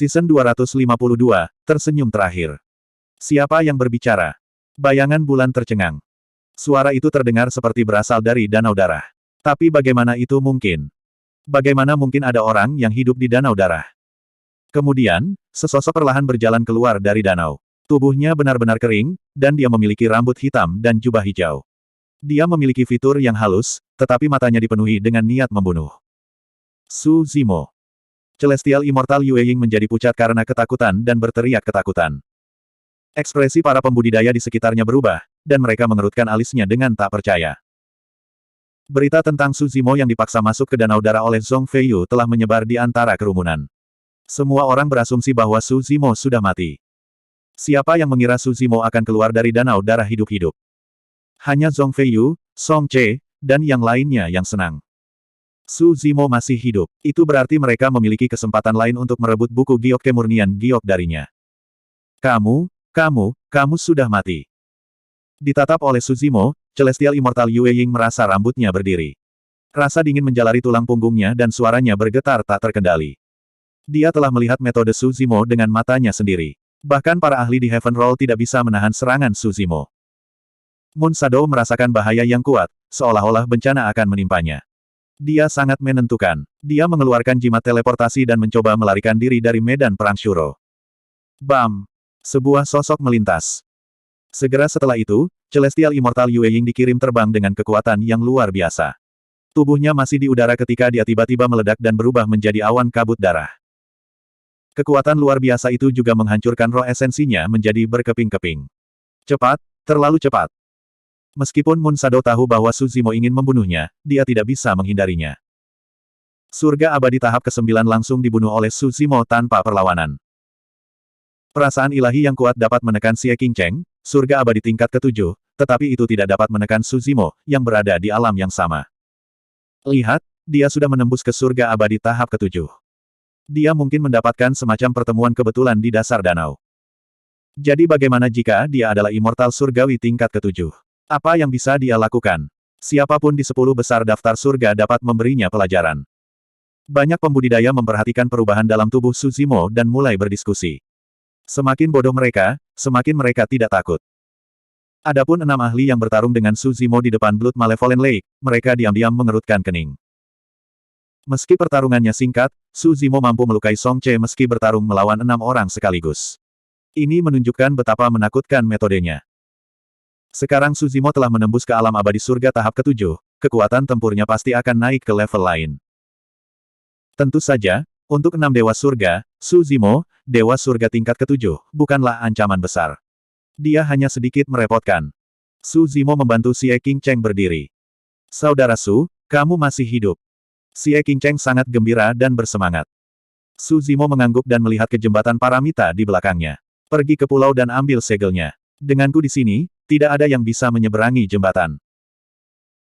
Season 252, tersenyum terakhir. Siapa yang berbicara? Bayangan bulan tercengang. Suara itu terdengar seperti berasal dari danau darah. Tapi bagaimana itu mungkin? Bagaimana mungkin ada orang yang hidup di danau darah? Kemudian, sesosok perlahan berjalan keluar dari danau. Tubuhnya benar-benar kering, dan dia memiliki rambut hitam dan jubah hijau. Dia memiliki fitur yang halus, tetapi matanya dipenuhi dengan niat membunuh. Su Zimo. Celestial Immortal Yue Ying menjadi pucat karena ketakutan dan berteriak ketakutan. Ekspresi para pembudidaya di sekitarnya berubah, dan mereka mengerutkan alisnya dengan tak percaya. Berita tentang Su Zimo yang dipaksa masuk ke danau darah oleh Zhong Feiyu telah menyebar di antara kerumunan. Semua orang berasumsi bahwa Su Zimo sudah mati. Siapa yang mengira Su Zimo akan keluar dari danau darah hidup-hidup? Hanya Zhong Feiyu, Song Che, dan yang lainnya yang senang. Su Zimo masih hidup. Itu berarti mereka memiliki kesempatan lain untuk merebut buku giok kemurnian giok darinya. Kamu sudah mati. Ditatap oleh Su Zimo, Celestial Immortal Yue Ying merasa rambutnya berdiri. Rasa dingin menjalari tulang punggungnya dan suaranya bergetar tak terkendali. Dia telah melihat metode Su Zimo dengan matanya sendiri. Bahkan para ahli di Heaven Roll tidak bisa menahan serangan Su Zimo. Moon Shadow merasakan bahaya yang kuat, seolah-olah bencana akan menimpanya. Dia sangat menentukan. Dia mengeluarkan jimat teleportasi dan mencoba melarikan diri dari medan perang Shuro. Bam! Sebuah sosok melintas. Segera setelah itu, Celestial Immortal Yue Ying dikirim terbang dengan kekuatan yang luar biasa. Tubuhnya masih di udara ketika dia tiba-tiba meledak dan berubah menjadi awan kabut darah. Kekuatan luar biasa itu juga menghancurkan roh esensinya menjadi berkeping-keping. Cepat, terlalu cepat. Meskipun Moon Shadow tahu bahwa Su Zimo ingin membunuhnya, dia tidak bisa menghindarinya. Surga abadi tahap ke-9 langsung dibunuh oleh Su Zimo tanpa perlawanan. Perasaan ilahi yang kuat dapat menekan Xie Qingcheng, surga abadi tingkat ke-7, tetapi itu tidak dapat menekan Su Zimo, yang berada di alam yang sama. Lihat, dia sudah menembus ke surga abadi tahap ke-7. Dia mungkin mendapatkan semacam pertemuan kebetulan di dasar danau. Jadi bagaimana jika dia adalah immortal surgawi tingkat ke-7? Apa yang bisa dia lakukan? Siapapun di 10 besar daftar surga dapat memberinya pelajaran. Banyak pembudidaya memperhatikan perubahan dalam tubuh Su Zimo dan mulai berdiskusi. Semakin bodoh mereka, semakin mereka tidak takut. Adapun 6 ahli yang bertarung dengan Su Zimo di depan Blood Malevolent Lake, mereka diam-diam mengerutkan kening. Meski pertarungannya singkat, Su Zimo mampu melukai Song Che meski bertarung melawan 6 orang sekaligus. Ini menunjukkan betapa menakutkan metodenya. Sekarang Su Zimo telah menembus ke alam abadi surga tahap ke-7, kekuatan tempurnya pasti akan naik ke level lain. Tentu saja, untuk 6 dewa surga, Su Zimo, dewa surga tingkat ke-7, bukanlah ancaman besar. Dia hanya sedikit merepotkan. Su Zimo membantu Xie Qingcheng berdiri. Saudara Su, kamu masih hidup. Xie Qingcheng sangat gembira dan bersemangat. Su Zimo mengangguk dan melihat ke jembatan paramita di belakangnya. Pergi ke pulau dan ambil segelnya. Denganku di sini, tidak ada yang bisa menyeberangi jembatan.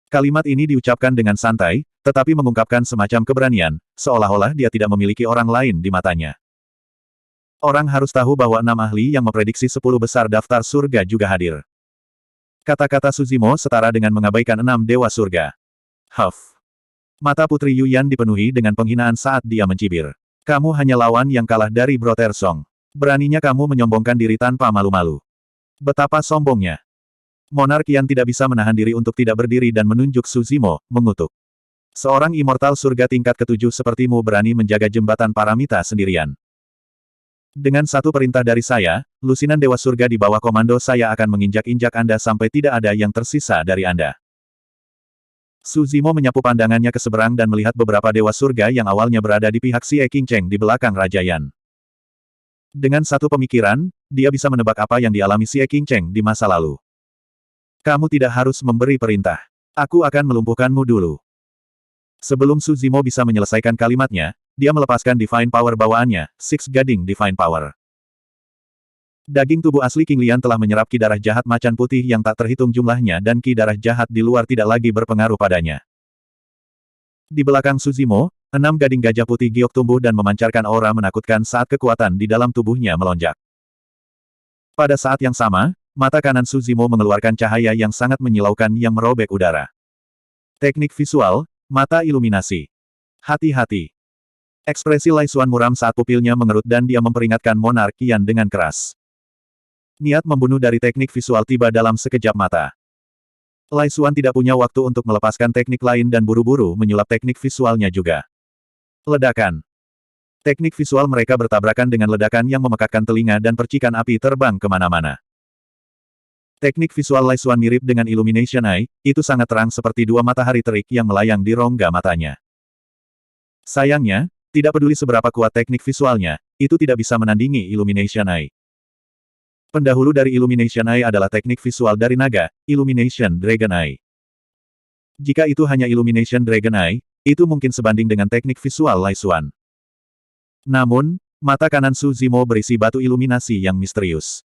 Kalimat ini diucapkan dengan santai, tetapi mengungkapkan semacam keberanian, seolah-olah dia tidak memiliki orang lain di matanya. Orang harus tahu bahwa 6 ahli yang memprediksi 10 besar daftar surga juga hadir. Kata-kata Su Zimo setara dengan mengabaikan 6 dewa surga. Huff. Mata Putri Yuyan dipenuhi dengan penghinaan saat dia mencibir. Kamu hanya lawan yang kalah dari Brother Song. Beraninya kamu menyombongkan diri tanpa malu-malu. Betapa sombongnya. Monark Qian tidak bisa menahan diri untuk tidak berdiri dan menunjuk Su Zimo, mengutuk. Seorang immortal surga tingkat ke-7 sepertimu berani menjaga jembatan paramita sendirian. Dengan satu perintah dari saya, lusinan dewa surga di bawah komando saya akan menginjak-injak Anda sampai tidak ada yang tersisa dari Anda. Su Zimo menyapu pandangannya ke seberang dan melihat beberapa dewa surga yang awalnya berada di pihak Xie Qingcheng di belakang Raja Yan. Dengan satu pemikiran, dia bisa menebak apa yang dialami Xie Qingcheng di masa lalu. Kamu tidak harus memberi perintah. Aku akan melumpuhkanmu dulu. Sebelum Su Zimo bisa menyelesaikan kalimatnya, dia melepaskan Divine Power bawaannya, Six Gading Divine Power. Daging tubuh asli King Lian telah menyerap ki darah jahat macan putih yang tak terhitung jumlahnya dan ki darah jahat di luar tidak lagi berpengaruh padanya. Di belakang Su Zimo, 6 gading gajah putih giok tumbuh dan memancarkan aura menakutkan saat kekuatan di dalam tubuhnya melonjak. Pada saat yang sama, mata kanan Su Zimo mengeluarkan cahaya yang sangat menyilaukan yang merobek udara. Teknik visual, mata iluminasi. Hati-hati. Ekspresi Lai Xuan muram saat pupilnya mengerut dan dia memperingatkan Monark Qian dengan keras. Niat membunuh dari teknik visual tiba dalam sekejap mata. Lai Xuan tidak punya waktu untuk melepaskan teknik lain dan buru-buru menyulap teknik visualnya juga. Ledakan. Teknik visual mereka bertabrakan dengan ledakan yang memekakkan telinga dan percikan api terbang kemana-mana. Teknik visual Lai Xuan mirip dengan Illumination Eye, itu sangat terang seperti dua matahari terik yang melayang di rongga matanya. Sayangnya, tidak peduli seberapa kuat teknik visualnya, itu tidak bisa menandingi Illumination Eye. Pendahulu dari Illumination Eye adalah teknik visual dari naga, Illumination Dragon Eye. Jika itu hanya Illumination Dragon Eye, itu mungkin sebanding dengan teknik visual Lai Xuan. Namun, mata kanan Su Zimo berisi batu iluminasi yang misterius.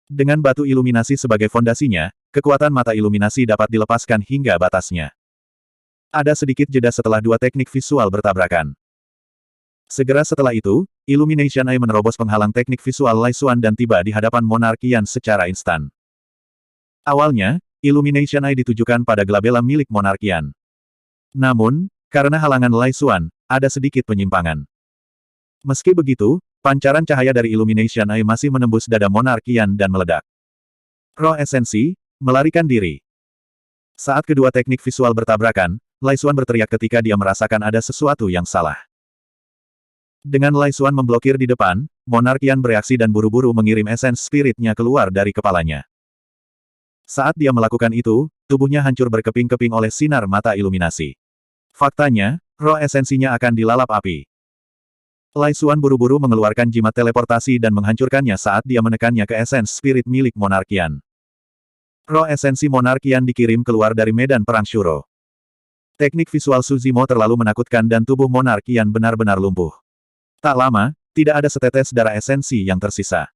Dengan batu iluminasi sebagai fondasinya, kekuatan mata iluminasi dapat dilepaskan hingga batasnya. Ada sedikit jeda setelah dua teknik visual bertabrakan. Segera setelah itu, Illumination Eye menerobos penghalang teknik visual Lai Xuan dan tiba di hadapan Monark Qian secara instan. Awalnya, Illumination Eye ditujukan pada glabella milik Monark Qian. Namun, karena halangan Lai Xuan, ada sedikit penyimpangan. Meski begitu, pancaran cahaya dari Illumination Eye masih menembus dada Monark Qian dan meledak. Roh esensi, melarikan diri. Saat kedua teknik visual bertabrakan, Lai Xuan berteriak ketika dia merasakan ada sesuatu yang salah. Dengan Lai Xuan memblokir di depan, Monark Qian bereaksi dan buru-buru mengirim esens spiritnya keluar dari kepalanya. Saat dia melakukan itu, tubuhnya hancur berkeping-keping oleh sinar mata iluminasi. Faktanya, roh esensinya akan dilalap api. Lai Xuan buru-buru mengeluarkan jimat teleportasi dan menghancurkannya saat dia menekannya ke esens spirit milik Monark Qian. Roh esensi Monark Qian dikirim keluar dari medan perang Shuro. Teknik visual Su Zimo terlalu menakutkan dan tubuh Monark Qian benar-benar lumpuh. Tak lama, tidak ada setetes darah esensi yang tersisa.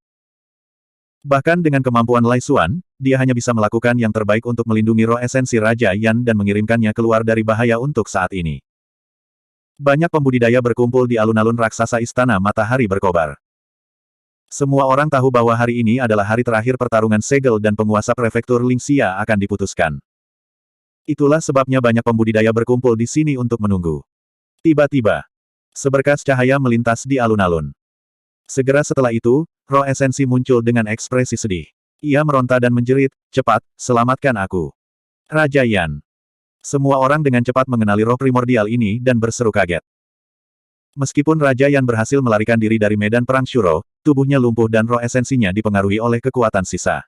Bahkan dengan kemampuan Lai Xuan, dia hanya bisa melakukan yang terbaik untuk melindungi roh esensi Raja Yan dan mengirimkannya keluar dari bahaya untuk saat ini. Banyak pembudidaya berkumpul di alun-alun raksasa Istana Matahari Berkobar. Semua orang tahu bahwa hari ini adalah hari terakhir pertarungan segel dan penguasa prefektur Lingxia akan diputuskan. Itulah sebabnya banyak pembudidaya berkumpul di sini untuk menunggu. Tiba-tiba, seberkas cahaya melintas di alun-alun. Segera setelah itu, roh esensi muncul dengan ekspresi sedih. Ia meronta dan menjerit, "Cepat, selamatkan aku." Raja Yan. Semua orang dengan cepat mengenali roh primordial ini dan berseru kaget. Meskipun Raja Yan berhasil melarikan diri dari medan perang Shuro, tubuhnya lumpuh dan roh esensinya dipengaruhi oleh kekuatan sisa.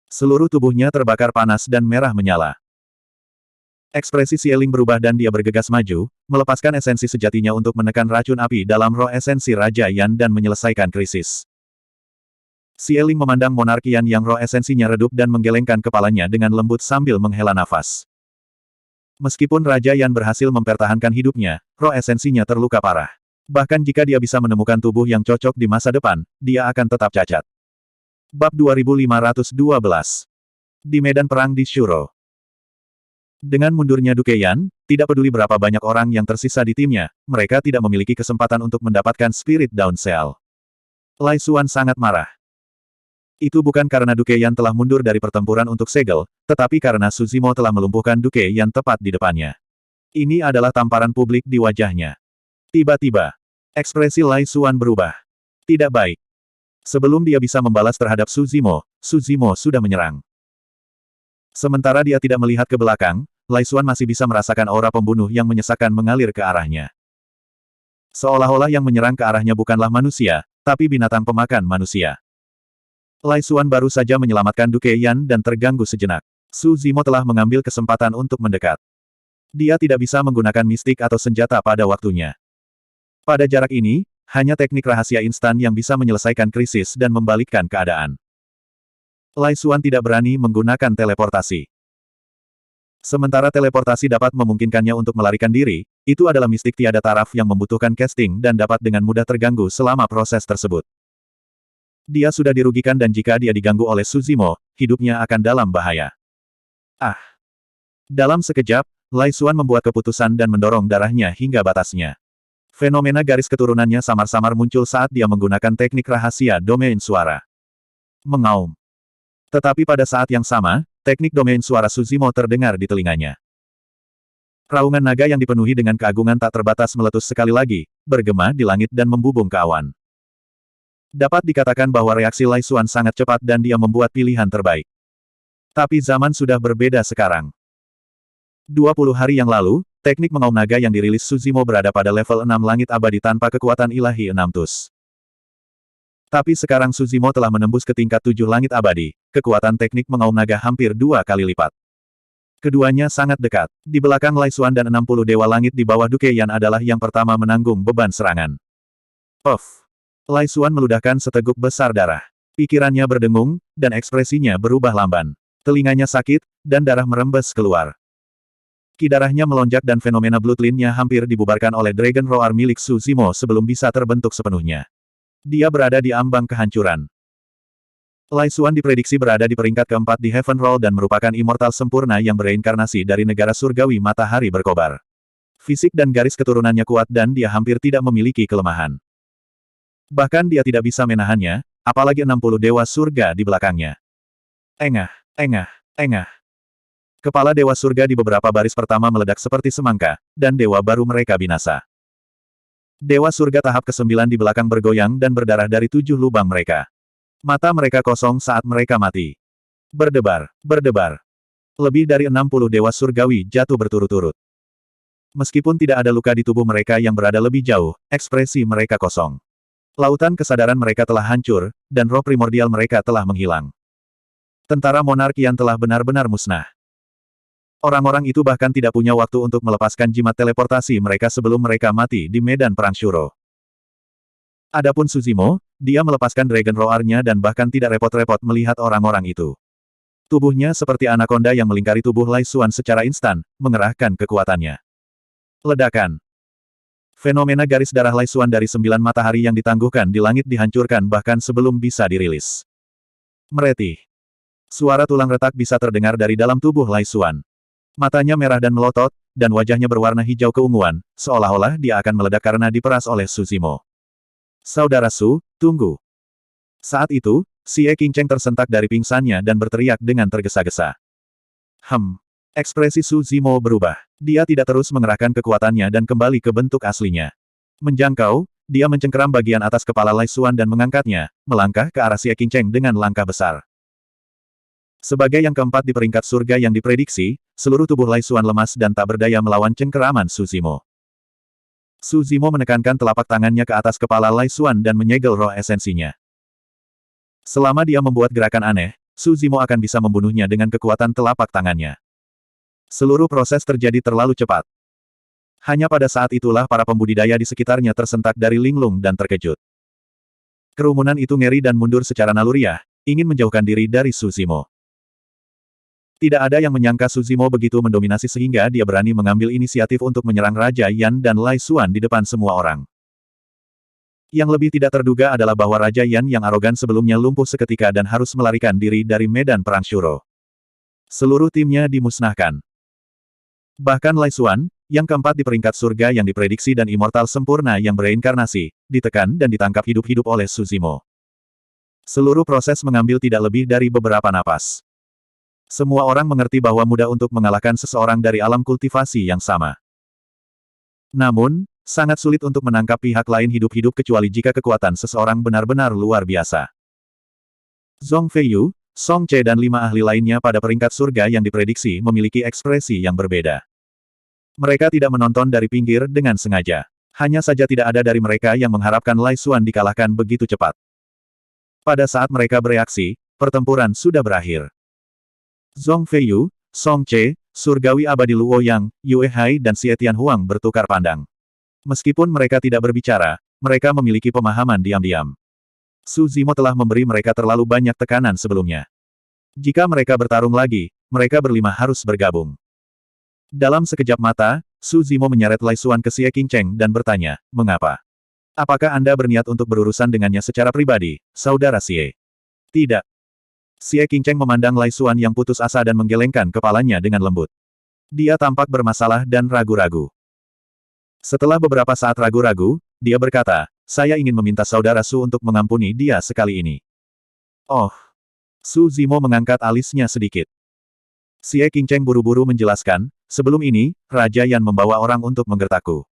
Seluruh tubuhnya terbakar panas dan merah menyala. Ekspresi Xieling berubah dan dia bergegas maju, melepaskan esensi sejatinya untuk menekan racun api dalam roh esensi Raja Yan dan menyelesaikan krisis. Xieling memandang Monark Qian yang roh esensinya redup dan menggelengkan kepalanya dengan lembut sambil menghela nafas. Meskipun Raja Yan berhasil mempertahankan hidupnya, roh esensinya terluka parah. Bahkan jika dia bisa menemukan tubuh yang cocok di masa depan, dia akan tetap cacat. Bab 2512. Di medan perang di Shuro. Dengan mundurnya Duke Yan, tidak peduli berapa banyak orang yang tersisa di timnya, mereka tidak memiliki kesempatan untuk mendapatkan Spirit Down Cell. Lai Xuan sangat marah. Itu bukan karena Duke Yan telah mundur dari pertempuran untuk segel, tetapi karena Su Zimo telah melumpuhkan Duke Yan tepat di depannya. Ini adalah tamparan publik di wajahnya. Tiba-tiba, ekspresi Lai Xuan berubah. Tidak baik. Sebelum dia bisa membalas terhadap Su Zimo sudah menyerang. Sementara dia tidak melihat ke belakang, Lai Xuan masih bisa merasakan aura pembunuh yang menyesakkan mengalir ke arahnya. Seolah-olah yang menyerang ke arahnya bukanlah manusia, tapi binatang pemakan manusia. Lai Xuan baru saja menyelamatkan Duke Yan dan terganggu sejenak. Su Zimo telah mengambil kesempatan untuk mendekat. Dia tidak bisa menggunakan mistik atau senjata pada waktunya. Pada jarak ini, hanya teknik rahasia instan yang bisa menyelesaikan krisis dan membalikkan keadaan. Lai Xuan tidak berani menggunakan teleportasi. Sementara teleportasi dapat memungkinkannya untuk melarikan diri, itu adalah mistik tiada taraf yang membutuhkan casting dan dapat dengan mudah terganggu selama proses tersebut. Dia sudah dirugikan dan jika dia diganggu oleh Su Zimo, hidupnya akan dalam bahaya. Dalam sekejap, Lai Xuan membuat keputusan dan mendorong darahnya hingga batasnya. Fenomena garis keturunannya samar-samar muncul saat dia menggunakan teknik rahasia domain suara. Mengaum. Tetapi pada saat yang sama, teknik domain suara Su Zimo terdengar di telinganya. Raungan naga yang dipenuhi dengan keagungan tak terbatas meletus sekali lagi, bergema di langit dan membubung ke awan. Dapat dikatakan bahwa reaksi Lai Xuan sangat cepat dan dia membuat pilihan terbaik. Tapi zaman sudah berbeda sekarang. 20 hari yang lalu, teknik mengaum naga yang dirilis Suzimo berada pada level 6 langit abadi tanpa kekuatan ilahi 6 tus. Tapi sekarang Suzimo telah menembus ke tingkat 7 langit abadi, kekuatan teknik mengaum naga hampir 2 kali lipat. Keduanya sangat dekat. Di belakang Lai Xuan dan 60 Dewa Langit di bawah Duke Yan adalah yang pertama menanggung beban serangan. Puff! Lai Xuan meludahkan seteguk besar darah. Pikirannya berdengung, dan ekspresinya berubah lamban. Telinganya sakit, dan darah merembes keluar. Ki darahnya melonjak dan fenomena bloodline-nya hampir dibubarkan oleh Dragon Roar milik Suzimo sebelum bisa terbentuk sepenuhnya. Dia berada di ambang kehancuran. Lai Xuan diprediksi berada di peringkat keempat di Heaven Roll dan merupakan immortal sempurna yang bereinkarnasi dari negara surgawi matahari berkobar. Fisik dan garis keturunannya kuat dan dia hampir tidak memiliki kelemahan. Bahkan dia tidak bisa menahannya, apalagi 60 dewa surga di belakangnya. Engah, engah, engah. Kepala dewa surga di beberapa baris pertama meledak seperti semangka, dan dewa baru mereka binasa. Dewa surga tahap ke-9 di belakang bergoyang dan berdarah dari 7 lubang mereka. Mata mereka kosong saat mereka mati. Berdebar, berdebar. Lebih dari 60 dewa surgawi jatuh berturut-turut. Meskipun tidak ada luka di tubuh mereka yang berada lebih jauh, ekspresi mereka kosong. Lautan kesadaran mereka telah hancur, dan roh primordial mereka telah menghilang. Tentara monarkian telah benar-benar musnah. Orang-orang itu bahkan tidak punya waktu untuk melepaskan jimat teleportasi mereka sebelum mereka mati di medan perang Shuro. Adapun Suzimo, dia melepaskan Dragon Roar-nya dan bahkan tidak repot-repot melihat orang-orang itu. Tubuhnya seperti anaconda yang melingkari tubuh Lai Xuan secara instan, mengerahkan kekuatannya. Ledakan. Fenomena garis darah Lai Xuan dari 9 matahari yang ditangguhkan di langit dihancurkan bahkan sebelum bisa dirilis. Meretih. Suara tulang retak bisa terdengar dari dalam tubuh Lai Xuan. Matanya merah dan melotot, dan wajahnya berwarna hijau keunguan, seolah-olah dia akan meledak karena diperas oleh Suzimo. Saudara Su, tunggu. Saat itu, Xie Qingcheng tersentak dari pingsannya dan berteriak dengan tergesa-gesa. Ekspresi Suzimo berubah. Dia tidak terus mengerahkan kekuatannya dan kembali ke bentuk aslinya. Menjangkau, dia mencengkeram bagian atas kepala Lai Xuan dan mengangkatnya, melangkah ke arah Xie Qingcheng dengan langkah besar. Sebagai yang keempat di peringkat surga yang diprediksi, seluruh tubuh Lai Xuan lemas dan tak berdaya melawan cengkeraman Suzimo. Suzimo menekankan telapak tangannya ke atas kepala Lai Xuan dan menyegel roh esensinya. Selama dia membuat gerakan aneh, Suzimo akan bisa membunuhnya dengan kekuatan telapak tangannya. Seluruh proses terjadi terlalu cepat. Hanya pada saat itulah para pembudidaya di sekitarnya tersentak dari linglung dan terkejut. Kerumunan itu ngeri dan mundur secara naluriah, ingin menjauhkan diri dari Suzimo. Tidak ada yang menyangka Suzimo begitu mendominasi sehingga dia berani mengambil inisiatif untuk menyerang Raja Yan dan Lai Xuan di depan semua orang. Yang lebih tidak terduga adalah bahwa Raja Yan yang arogan sebelumnya lumpuh seketika dan harus melarikan diri dari medan perang Shuro. Seluruh timnya dimusnahkan. Bahkan Lai Xuan, yang keempat di peringkat surga yang diprediksi dan immortal sempurna yang bereinkarnasi, ditekan dan ditangkap hidup-hidup oleh Suzimo. Seluruh proses mengambil tidak lebih dari beberapa napas. Semua orang mengerti bahwa mudah untuk mengalahkan seseorang dari alam kultivasi yang sama. Namun, sangat sulit untuk menangkap pihak lain hidup-hidup kecuali jika kekuatan seseorang benar-benar luar biasa. Zhong Feiyu, Song Che dan 5 ahli lainnya pada peringkat surga yang diprediksi memiliki ekspresi yang berbeda. Mereka tidak menonton dari pinggir dengan sengaja. Hanya saja tidak ada dari mereka yang mengharapkan Lai Xuan dikalahkan begitu cepat. Pada saat mereka bereaksi, pertempuran sudah berakhir. Zhong Feiyu, Song Che, Surgawi Abadi Luo Yang, Yue Hai dan Xie Tianhuang bertukar pandang. Meskipun mereka tidak berbicara, mereka memiliki pemahaman diam-diam. Suzimo telah memberi mereka terlalu banyak tekanan sebelumnya. Jika mereka bertarung lagi, mereka berlima harus bergabung. Dalam sekejap mata, Suzimo menyeret Lai Xuan ke Xie Qingcheng dan bertanya, "Mengapa? Apakah Anda berniat untuk berurusan dengannya secara pribadi, Saudara Xie?" "Tidak." Xie Qingcheng memandang Lai Xuan yang putus asa dan menggelengkan kepalanya dengan lembut. Dia tampak bermasalah dan ragu-ragu. Setelah beberapa saat ragu-ragu, dia berkata, "Saya ingin meminta Saudara Su untuk mengampuni dia sekali ini." "Oh." Su Zimo mengangkat alisnya sedikit. Xie Qingcheng buru-buru menjelaskan, sebelum ini, Raja Yan membawa orang untuk menggertakku.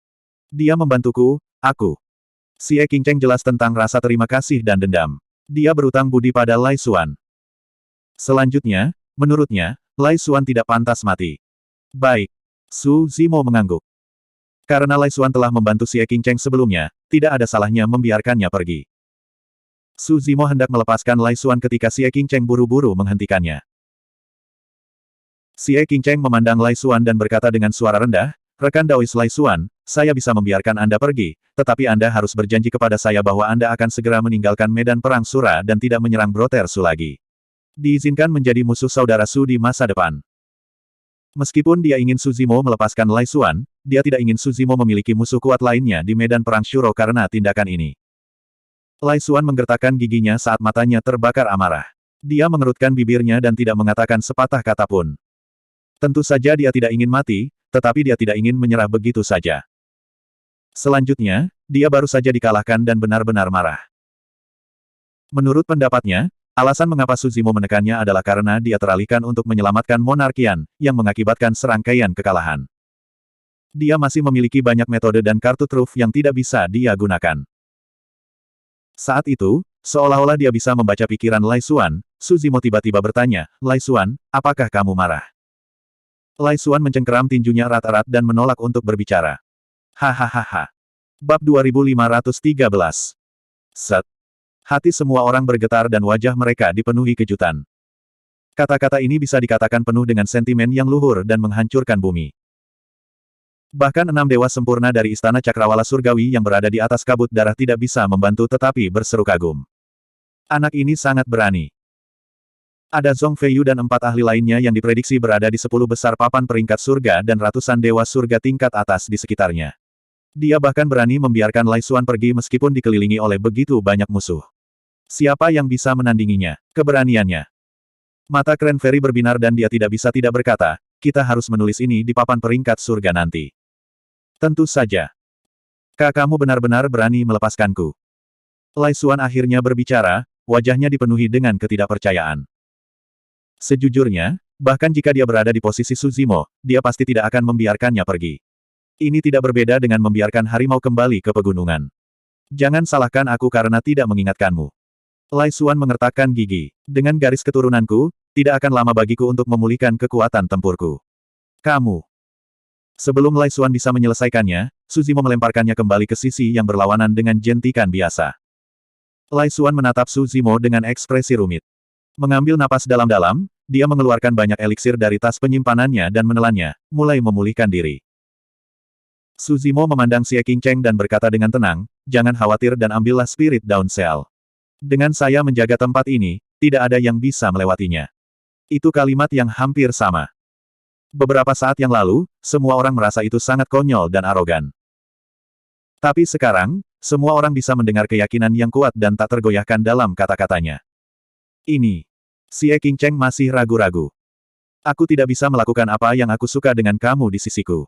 Dia membantuku, aku. Xie Qingcheng jelas tentang rasa terima kasih dan dendam. Dia berutang budi pada Lai Xuan. Selanjutnya, menurutnya, Lai Xuan tidak pantas mati. Baik. Su Zimo mengangguk. Karena Lai Xuan telah membantu Xie Qingcheng sebelumnya, tidak ada salahnya membiarkannya pergi. Su Zimo hendak melepaskan Lai Xuan ketika Xie Qingcheng buru-buru menghentikannya. Xie Qingcheng memandang Lai Xuan dan berkata dengan suara rendah, "Rekan Daois Lai Xuan, saya bisa membiarkan Anda pergi, tetapi Anda harus berjanji kepada saya bahwa Anda akan segera meninggalkan medan perang Sura dan tidak menyerang Broter Su lagi. Diizinkan menjadi musuh saudara Su di masa depan." Meskipun dia ingin Su Zimo melepaskan Lai Xuan, dia tidak ingin Su Zimo memiliki musuh kuat lainnya di medan perang Shuro karena tindakan ini. Lai Xuan menggertakkan giginya saat matanya terbakar amarah. Dia mengerutkan bibirnya dan tidak mengatakan sepatah kata pun. Tentu saja dia tidak ingin mati, tetapi dia tidak ingin menyerah begitu saja. Selanjutnya, dia baru saja dikalahkan dan benar-benar marah. Menurut pendapatnya, alasan mengapa Su Zimo menekannya adalah karena dia teralihkan untuk menyelamatkan Monarkian, yang mengakibatkan serangkaian kekalahan. Dia masih memiliki banyak metode dan kartu truf yang tidak bisa dia gunakan. Saat itu, seolah-olah dia bisa membaca pikiran Lai Xuan, Su Zimo tiba-tiba bertanya, "Lai Xuan, apakah kamu marah?" Lai Xuan mencengkeram tinjunya erat-erat dan menolak untuk berbicara. Hahaha. Bab 2513. Set. Hati semua orang bergetar dan wajah mereka dipenuhi kejutan. Kata-kata ini bisa dikatakan penuh dengan sentimen yang luhur dan menghancurkan bumi. Bahkan 6 dewa sempurna dari Istana Cakrawala Surgawi yang berada di atas kabut darah tidak bisa membantu tetapi berseru kagum. Anak ini sangat berani. Ada Zhong Feiyu dan 4 ahli lainnya yang diprediksi berada di 10 besar papan peringkat surga dan ratusan dewa surga tingkat atas di sekitarnya. Dia bahkan berani membiarkan Lai Xuan pergi meskipun dikelilingi oleh begitu banyak musuh. Siapa yang bisa menandinginya? Keberaniannya. Mata Cranberry berbinar dan dia tidak bisa tidak berkata, "Kita harus menulis ini di papan peringkat surga nanti." Tentu saja. Kamu benar-benar berani melepaskanku. Lai Xuan akhirnya berbicara, wajahnya dipenuhi dengan ketidakpercayaan. Sejujurnya, bahkan jika dia berada di posisi Su Zimo, dia pasti tidak akan membiarkannya pergi. Ini tidak berbeda dengan membiarkan harimau kembali ke pegunungan. Jangan salahkan aku karena tidak mengingatkanmu. Lai Xuan mengertakkan gigi. Dengan garis keturunanku, tidak akan lama bagiku untuk memulihkan kekuatan tempurku. Kamu. Sebelum Lai Xuan bisa menyelesaikannya, Su Zimo melemparkannya kembali ke sisi yang berlawanan dengan jentikan biasa. Lai Xuan menatap Su Zimo dengan ekspresi rumit. Mengambil napas dalam-dalam, dia mengeluarkan banyak eliksir dari tas penyimpanannya dan menelannya, mulai memulihkan diri. Su Zimo memandang Xie Qingcheng dan berkata dengan tenang, "Jangan khawatir dan ambillah Spirit Dawn Cell. Dengan saya menjaga tempat ini, tidak ada yang bisa melewatinya." Itu kalimat yang hampir sama. Beberapa saat yang lalu, semua orang merasa itu sangat konyol dan arogan. Tapi sekarang, semua orang bisa mendengar keyakinan yang kuat dan tak tergoyahkan dalam kata-katanya. Ini. Xie Qingcheng masih ragu-ragu. "Aku tidak bisa melakukan apa yang aku suka dengan kamu di sisiku."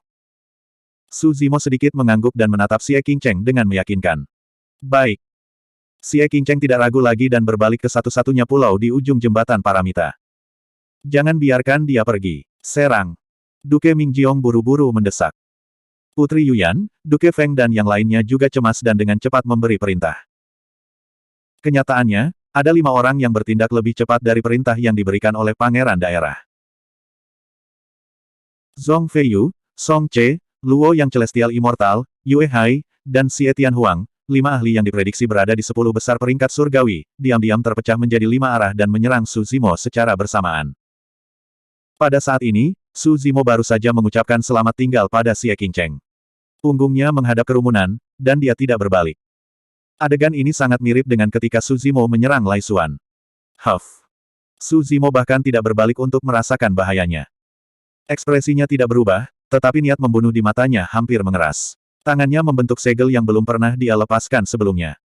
Su Zimo sedikit mengangguk dan menatap Xie Qingcheng dengan meyakinkan. "Baik." Xie Qingcheng tidak ragu lagi dan berbalik ke satu-satunya pulau di ujung jembatan Paramita. "Jangan biarkan dia pergi. Serang." Duke Mingjiong buru-buru mendesak. Putri Yuyan, Duke Feng dan yang lainnya juga cemas dan dengan cepat memberi perintah. Kenyataannya, ada 5 orang yang bertindak lebih cepat dari perintah yang diberikan oleh pangeran daerah. Zhong Feiyu, Song Che, Luo yang Celestial Immortal, Yue Hai, dan Xie Tianhuang, 5 ahli yang diprediksi berada di 10 besar peringkat surgawi, diam-diam terpecah menjadi 5 arah dan menyerang Su Zimo secara bersamaan. Pada saat ini, Su Zimo baru saja mengucapkan selamat tinggal pada Xie Qingcheng. Punggungnya menghadap kerumunan, dan dia tidak berbalik. Adegan ini sangat mirip dengan ketika Su Zimo menyerang Lai Xuan. Huff. Su Zimo bahkan tidak berbalik untuk merasakan bahayanya. Ekspresinya tidak berubah, tetapi niat membunuh di matanya hampir mengeras. Tangannya membentuk segel yang belum pernah dia lepaskan sebelumnya.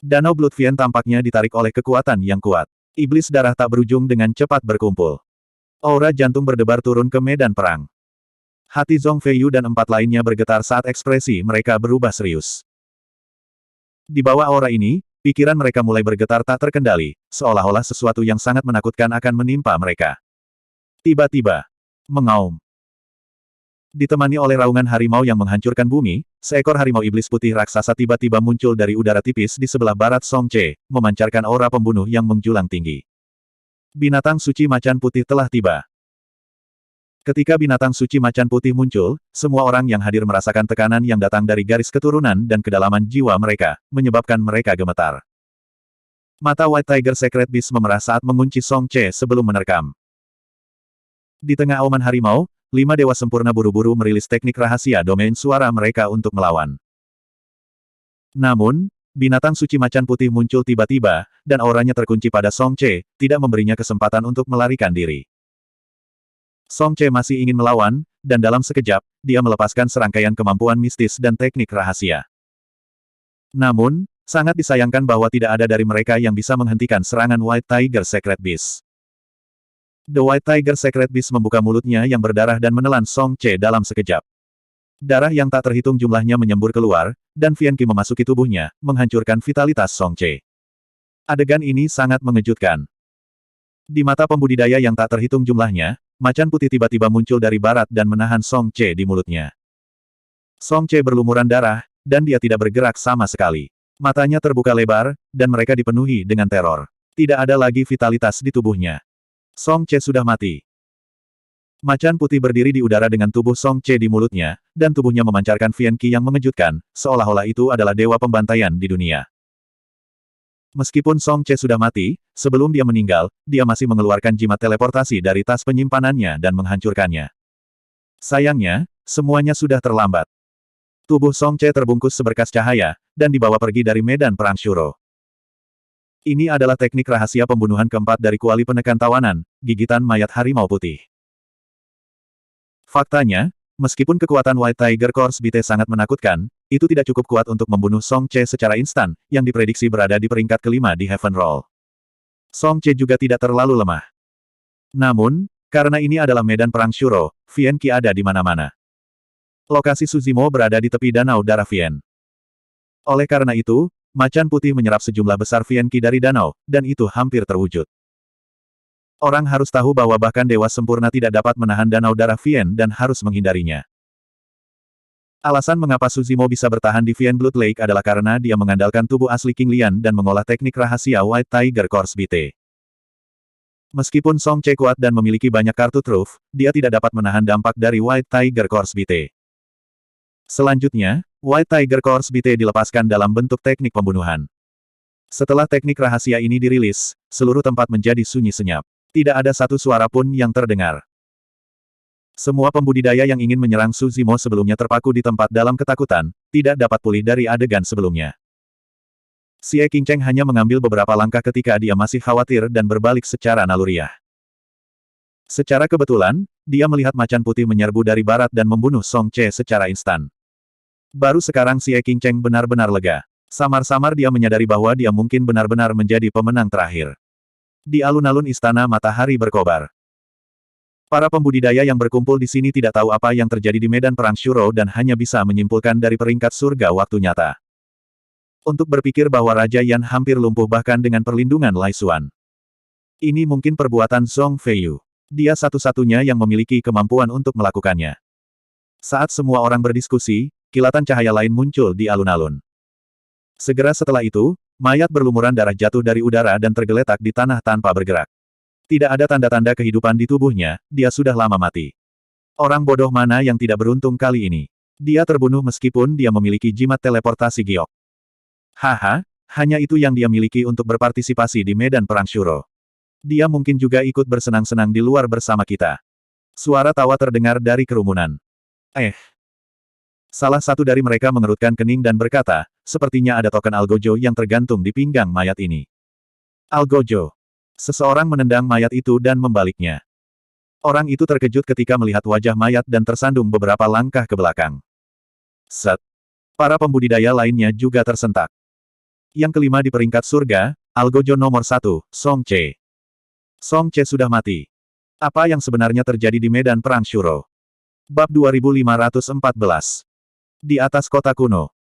Danau Bloodfiend tampaknya ditarik oleh kekuatan yang kuat. Iblis darah tak berujung dengan cepat berkumpul. Aura jantung berdebar turun ke medan perang. Hati Zhong Feiyu dan 4 lainnya bergetar saat ekspresi mereka berubah serius. Di bawah aura ini, pikiran mereka mulai bergetar tak terkendali, seolah-olah sesuatu yang sangat menakutkan akan menimpa mereka. Tiba-tiba, mengaum. Ditemani oleh raungan harimau yang menghancurkan bumi, seekor harimau iblis putih raksasa tiba-tiba muncul dari udara tipis di sebelah barat Song Che, memancarkan aura pembunuh yang menjulang tinggi. Binatang suci macan putih telah tiba. Ketika binatang suci macan putih muncul, semua orang yang hadir merasakan tekanan yang datang dari garis keturunan dan kedalaman jiwa mereka, menyebabkan mereka gemetar. Mata White Tiger Secret Beast memerah saat mengunci Song Che sebelum menerkam. Di tengah auman harimau, 5 dewa sempurna buru-buru merilis teknik rahasia domain suara mereka untuk melawan. Namun, binatang suci macan putih muncul tiba-tiba, dan auranya terkunci pada Song Che, tidak memberinya kesempatan untuk melarikan diri. Song Che masih ingin melawan, dan dalam sekejap, dia melepaskan serangkaian kemampuan mistis dan teknik rahasia. Namun, sangat disayangkan bahwa tidak ada dari mereka yang bisa menghentikan serangan White Tiger Secret Beast. The White Tiger Secret Beast membuka mulutnya yang berdarah dan menelan Song Che dalam sekejap. Darah yang tak terhitung jumlahnya menyembur keluar, dan Vian Qi memasuki tubuhnya, menghancurkan vitalitas Song Che. Adegan ini sangat mengejutkan. Di mata pembudidaya yang tak terhitung jumlahnya, macan putih tiba-tiba muncul dari barat dan menahan Song Che di mulutnya. Song Che berlumuran darah, dan dia tidak bergerak sama sekali. Matanya terbuka lebar, dan mereka dipenuhi dengan teror. Tidak ada lagi vitalitas di tubuhnya. Song Che sudah mati. Macan putih berdiri di udara dengan tubuh Song Che di mulutnya, dan tubuhnya memancarkan Vian Qi yang mengejutkan, seolah-olah itu adalah dewa pembantaian di dunia. Meskipun Song Che sudah mati, sebelum dia meninggal, dia masih mengeluarkan jimat teleportasi dari tas penyimpanannya dan menghancurkannya. Sayangnya, semuanya sudah terlambat. Tubuh Song Che terbungkus seberkas cahaya, dan dibawa pergi dari medan perang Shuro. Ini adalah teknik rahasia pembunuhan keempat dari kuali penekan tawanan, gigitan mayat harimau putih. Faktanya, meskipun kekuatan White Tiger Corpse Bite sangat menakutkan, itu tidak cukup kuat untuk membunuh Song Che secara instan, yang diprediksi berada di peringkat kelima di Heaven Roll. Song Che juga tidak terlalu lemah. Namun, karena ini adalah medan perang Shuro, Vian Qi ada di mana-mana. Lokasi Suzimo berada di tepi danau darah Vian. Oleh karena itu, macan putih menyerap sejumlah besar Vian Qi dari danau, dan itu hampir terwujud. Orang harus tahu bahwa bahkan dewa sempurna tidak dapat menahan danau darah Vian dan harus menghindarinya. Alasan mengapa Suzimo bisa bertahan di Vian Blood Lake adalah karena dia mengandalkan tubuh asli King Lian dan mengolah teknik rahasia White Tiger Corpse Bite. Meskipun Song Che kuat dan memiliki banyak kartu truf, dia tidak dapat menahan dampak dari White Tiger Corpse Bite. Selanjutnya, White Tiger Corpse Bite dilepaskan dalam bentuk teknik pembunuhan. Setelah teknik rahasia ini dirilis, seluruh tempat menjadi sunyi senyap. Tidak ada satu suara pun yang terdengar. Semua pembudidaya yang ingin menyerang Suzimo sebelumnya terpaku di tempat dalam ketakutan, tidak dapat pulih dari adegan sebelumnya. Xie Qingcheng hanya mengambil beberapa langkah ketika dia masih khawatir dan berbalik secara naluriah. Secara kebetulan, dia melihat macan putih menyerbu dari barat dan membunuh Song Che secara instan. Baru sekarang Xie Qingcheng benar-benar lega. Samar-samar dia menyadari bahwa dia mungkin benar-benar menjadi pemenang terakhir. Di alun-alun istana matahari berkobar. Para pembudidaya yang berkumpul di sini tidak tahu apa yang terjadi di medan perang Shuro dan hanya bisa menyimpulkan dari peringkat surga waktu nyata. Untuk berpikir bahwa Raja Yan hampir lumpuh bahkan dengan perlindungan Lai Xuan. Ini mungkin perbuatan Zhong Feiyu. Dia satu-satunya yang memiliki kemampuan untuk melakukannya. Saat semua orang berdiskusi, kilatan cahaya lain muncul di alun-alun. Segera setelah itu, mayat berlumuran darah jatuh dari udara dan tergeletak di tanah tanpa bergerak. Tidak ada tanda-tanda kehidupan di tubuhnya, dia sudah lama mati. Orang bodoh mana yang tidak beruntung kali ini? Dia terbunuh meskipun dia memiliki jimat teleportasi giok. Haha, hanya itu yang dia miliki untuk berpartisipasi di medan perang Shuro. Dia mungkin juga ikut bersenang-senang di luar bersama kita. Suara tawa terdengar dari kerumunan. Salah satu dari mereka mengerutkan kening dan berkata, sepertinya ada token Algojo yang tergantung di pinggang mayat ini. Algojo. Seseorang menendang mayat itu dan membaliknya. Orang itu terkejut ketika melihat wajah mayat dan tersandung beberapa langkah ke belakang. Set. Para pembudidaya lainnya juga tersentak. Yang kelima di peringkat surga, Algojo nomor 1, Song Che. Song Che sudah mati. Apa yang sebenarnya terjadi di medan perang Shuro? Bab 2514. Di atas kota kuno.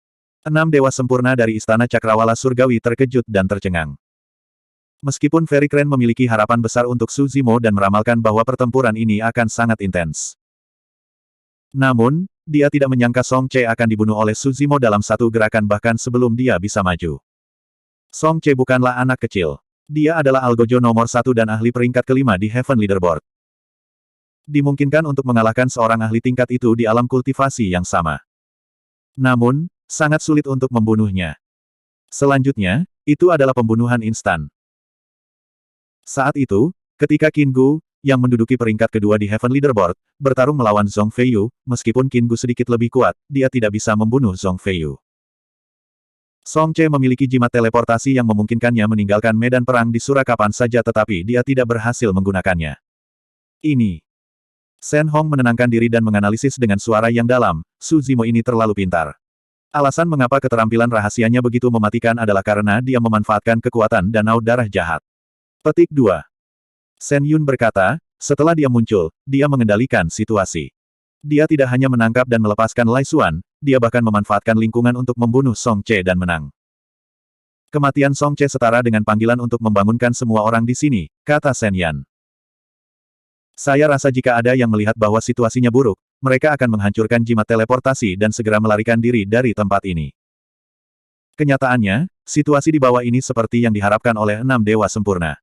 6 dewa sempurna dari Istana Cakrawala Surgawi terkejut dan tercengang. Meskipun Fairy Crane memiliki harapan besar untuk Suzimo dan meramalkan bahwa pertempuran ini akan sangat intens. Namun, dia tidak menyangka Song Che akan dibunuh oleh Su Zimo dalam satu gerakan bahkan sebelum dia bisa maju. Song Che bukanlah anak kecil. Dia adalah Algojo nomor 1 dan ahli peringkat kelima di Heaven Leaderboard. Dimungkinkan untuk mengalahkan seorang ahli tingkat itu di alam kultivasi yang sama. Namun, sangat sulit untuk membunuhnya. Selanjutnya, itu adalah pembunuhan instan. Saat itu, ketika Qin Gu, yang menduduki peringkat kedua di Heaven Leaderboard, bertarung melawan Zhong Feiyu, meskipun Qin Gu sedikit lebih kuat, dia tidak bisa membunuh Zhong Feiyu. Song Che memiliki jimat teleportasi yang memungkinkannya meninggalkan medan perang di Sura kapan saja tetapi dia tidak berhasil menggunakannya. Ini. Shen Hong menenangkan diri dan menganalisis dengan suara yang dalam, Su Zimo ini terlalu pintar. Alasan mengapa keterampilan rahasianya begitu mematikan adalah karena dia memanfaatkan kekuatan danau darah jahat. Petik 2. Shen Yun berkata, setelah dia muncul, dia mengendalikan situasi. Dia tidak hanya menangkap dan melepaskan Lai Xuan, dia bahkan memanfaatkan lingkungan untuk membunuh Song Che dan menang. Kematian Song Che setara dengan panggilan untuk membangunkan semua orang di sini, kata Shen Yan. Saya rasa jika ada yang melihat bahwa situasinya buruk, mereka akan menghancurkan jimat teleportasi dan segera melarikan diri dari tempat ini. Kenyataannya, situasi di bawah ini seperti yang diharapkan oleh 6 dewa sempurna.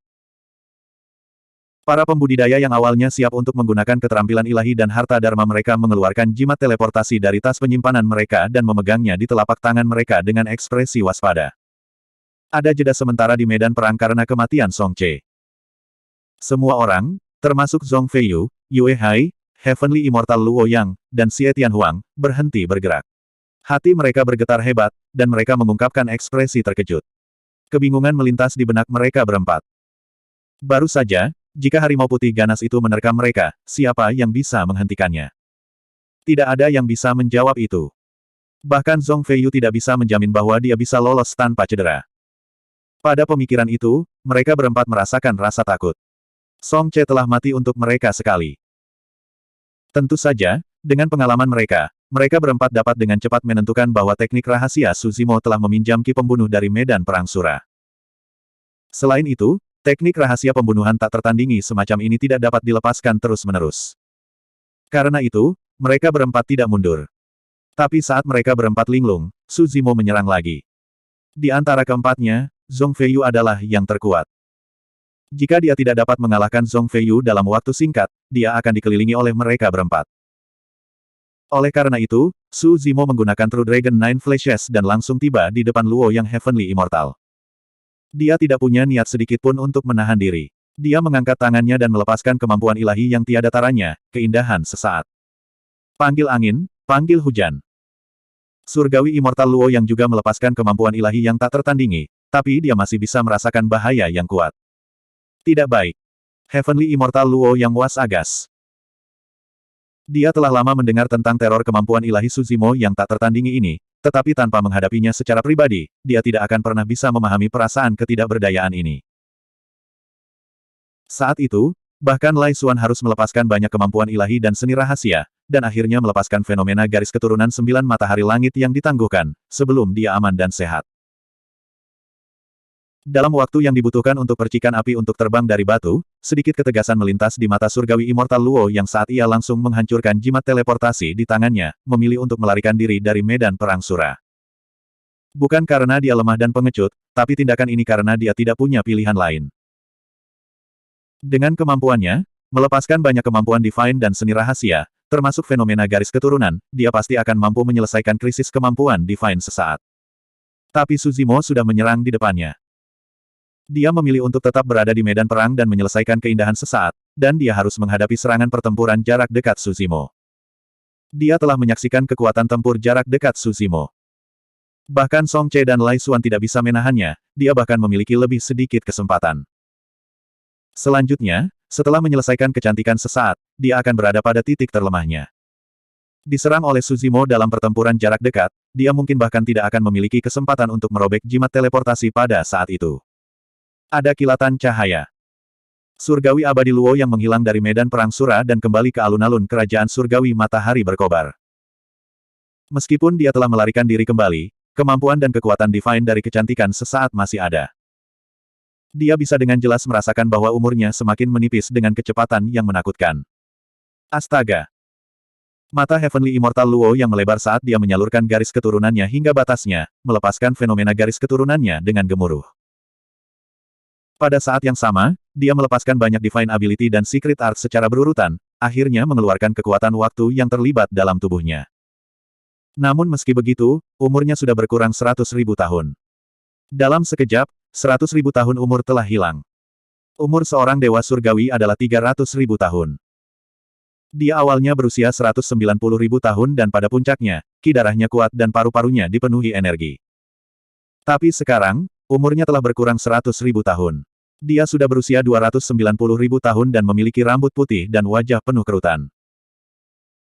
Para pembudidaya yang awalnya siap untuk menggunakan keterampilan ilahi dan harta dharma mereka mengeluarkan jimat teleportasi dari tas penyimpanan mereka dan memegangnya di telapak tangan mereka dengan ekspresi waspada. Ada jeda sementara di medan perang karena kematian Song Che. Semua orang, termasuk Zhong Feiyu, Yue Hai, Heavenly Immortal Luo Yang, dan Xie Tianhuang, berhenti bergerak. Hati mereka bergetar hebat, dan mereka mengungkapkan ekspresi terkejut. Kebingungan melintas di benak mereka berempat. Baru saja, jika harimau putih ganas itu menerkam mereka, siapa yang bisa menghentikannya? Tidak ada yang bisa menjawab itu. Bahkan Zhong Feiyu tidak bisa menjamin bahwa dia bisa lolos tanpa cedera. Pada pemikiran itu, mereka berempat merasakan rasa takut. Song Che telah mati untuk mereka sekali. Tentu saja, dengan pengalaman mereka, mereka berempat dapat dengan cepat menentukan bahwa teknik rahasia Su Zimo telah meminjam ki pembunuh dari medan perang Sura. Selain itu, teknik rahasia pembunuhan tak tertandingi semacam ini tidak dapat dilepaskan terus-menerus. Karena itu, mereka berempat tidak mundur. Tapi saat mereka berempat linglung, Su Zimo menyerang lagi. Di antara keempatnya, Zhong Feiyu adalah yang terkuat. Jika dia tidak dapat mengalahkan Zhong Feiyu dalam waktu singkat, dia akan dikelilingi oleh mereka berempat. Oleh karena itu, Su Zimo menggunakan True Dragon Nine Flashes dan langsung tiba di depan Luo yang Heavenly Immortal. Dia tidak punya niat sedikit pun untuk menahan diri. Dia mengangkat tangannya dan melepaskan kemampuan ilahi yang tiada taranya, keindahan sesaat. Panggil angin, panggil hujan. Surgawi Immortal Luo yang juga melepaskan kemampuan ilahi yang tak tertandingi, tapi dia masih bisa merasakan bahaya yang kuat. Tidak baik. Heavenly Immortal Luo yang was-agas. Dia telah lama mendengar tentang teror kemampuan ilahi Su Zimo yang tak tertandingi ini, tetapi tanpa menghadapinya secara pribadi, dia tidak akan pernah bisa memahami perasaan ketidakberdayaan ini. Saat itu, bahkan Lai Xuan harus melepaskan banyak kemampuan ilahi dan seni rahasia, dan akhirnya melepaskan fenomena garis keturunan 9 matahari langit yang ditangguhkan, sebelum dia aman dan sehat. Dalam waktu yang dibutuhkan untuk percikan api untuk terbang dari batu, sedikit ketegasan melintas di mata surgawi Immortal Luo yang saat ia langsung menghancurkan jimat teleportasi di tangannya, memilih untuk melarikan diri dari medan perang Sura. Bukan karena dia lemah dan pengecut, tapi tindakan ini karena dia tidak punya pilihan lain. Dengan kemampuannya, melepaskan banyak kemampuan divine dan seni rahasia, termasuk fenomena garis keturunan, dia pasti akan mampu menyelesaikan krisis kemampuan divine sesaat. Tapi Su Zimo sudah menyerang di depannya. Dia memilih untuk tetap berada di medan perang dan menyelesaikan keindahan sesaat, dan dia harus menghadapi serangan pertempuran jarak dekat Su Zimo. Dia telah menyaksikan kekuatan tempur jarak dekat Su Zimo. Bahkan Song Che dan Lai Xuan tidak bisa menahannya, dia bahkan memiliki lebih sedikit kesempatan. Selanjutnya, setelah menyelesaikan kecantikan sesaat, dia akan berada pada titik terlemahnya. Diserang oleh Su Zimo dalam pertempuran jarak dekat, dia mungkin bahkan tidak akan memiliki kesempatan untuk merobek jimat teleportasi pada saat itu. Ada kilatan cahaya. Surgawi abadi Luo yang menghilang dari medan perang Sura dan kembali ke alun-alun kerajaan surgawi matahari berkobar. Meskipun dia telah melarikan diri kembali, kemampuan dan kekuatan divine dari kecantikan sesaat masih ada. Dia bisa dengan jelas merasakan bahwa umurnya semakin menipis dengan kecepatan yang menakutkan. Astaga! Mata Heavenly Immortal Luo yang melebar saat dia menyalurkan garis keturunannya hingga batasnya, melepaskan fenomena garis keturunannya dengan gemuruh. Pada saat yang sama, dia melepaskan banyak Divine Ability dan Secret Art secara berurutan, akhirnya mengeluarkan kekuatan waktu yang terlibat dalam tubuhnya. Namun meski begitu, umurnya sudah berkurang 100.000 tahun. Dalam sekejap, 100.000 tahun umur telah hilang. Umur seorang dewa surgawi adalah 300.000 tahun. Dia awalnya berusia 190.000 tahun dan pada puncaknya, ki darahnya kuat dan paru-parunya dipenuhi energi. Tapi sekarang, umurnya telah berkurang 100.000 tahun. Dia sudah berusia 290.000 tahun dan memiliki rambut putih dan wajah penuh kerutan.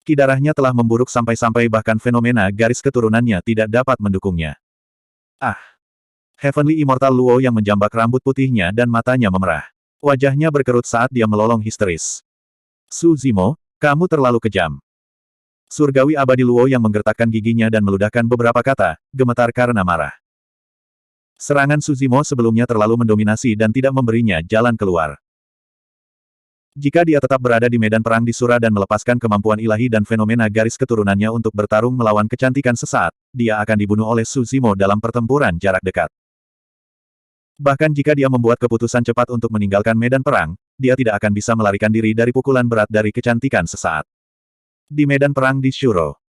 Ki darahnya telah memburuk sampai-sampai bahkan fenomena garis keturunannya tidak dapat mendukungnya. Ah! Heavenly Immortal Luo yang menjambak rambut putihnya dan matanya memerah. Wajahnya berkerut saat dia melolong histeris. Su Zimo, kamu terlalu kejam. Surgawi abadi Luo yang menggertakkan giginya dan meludahkan beberapa kata, gemetar karena marah. Serangan Su Zimo sebelumnya terlalu mendominasi dan tidak memberinya jalan keluar. Jika dia tetap berada di medan perang di Sura dan melepaskan kemampuan ilahi dan fenomena garis keturunannya untuk bertarung melawan kecantikan sesaat, dia akan dibunuh oleh Su Zimo dalam pertempuran jarak dekat. Bahkan jika dia membuat keputusan cepat untuk meninggalkan medan perang, dia tidak akan bisa melarikan diri dari pukulan berat dari kecantikan sesaat. Di medan perang di Shuro,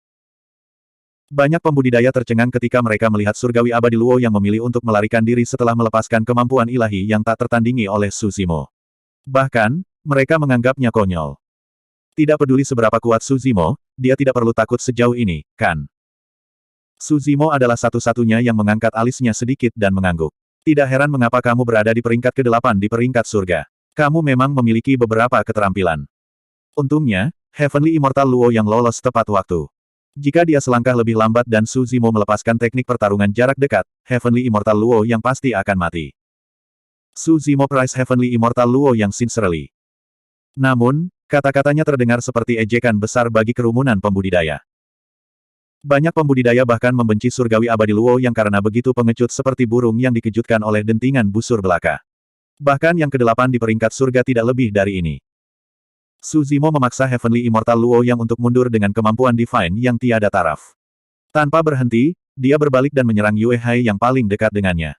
banyak pembudidaya tercengang ketika mereka melihat surgawi abadi Luo yang memilih untuk melarikan diri setelah melepaskan kemampuan ilahi yang tak tertandingi oleh Su Zimo. Bahkan, mereka menganggapnya konyol. Tidak peduli seberapa kuat Su Zimo, dia tidak perlu takut sejauh ini, kan? Su Zimo adalah satu-satunya yang mengangkat alisnya sedikit dan mengangguk. Tidak heran mengapa kamu berada di peringkat ke-8 di peringkat surga. Kamu memang memiliki beberapa keterampilan. Untungnya, Heavenly Immortal Luo yang lolos tepat waktu. Jika dia selangkah lebih lambat dan Su Zimo melepaskan teknik pertarungan jarak dekat, Heavenly Immortal Luo yang pasti akan mati. Su Zimo praise Heavenly Immortal Luo yang sincerely. Namun, kata-katanya terdengar seperti ejekan besar bagi kerumunan pembudidaya. Banyak pembudidaya bahkan membenci surgawi abadi Luo yang karena begitu pengecut seperti burung yang dikejutkan oleh dentingan busur belaka. Bahkan yang ke-8 di peringkat surga tidak lebih dari ini. Su Zimo memaksa Heavenly Immortal Luo yang untuk mundur dengan kemampuan divine yang tiada taraf. Tanpa berhenti, dia berbalik dan menyerang Yue Hai yang paling dekat dengannya.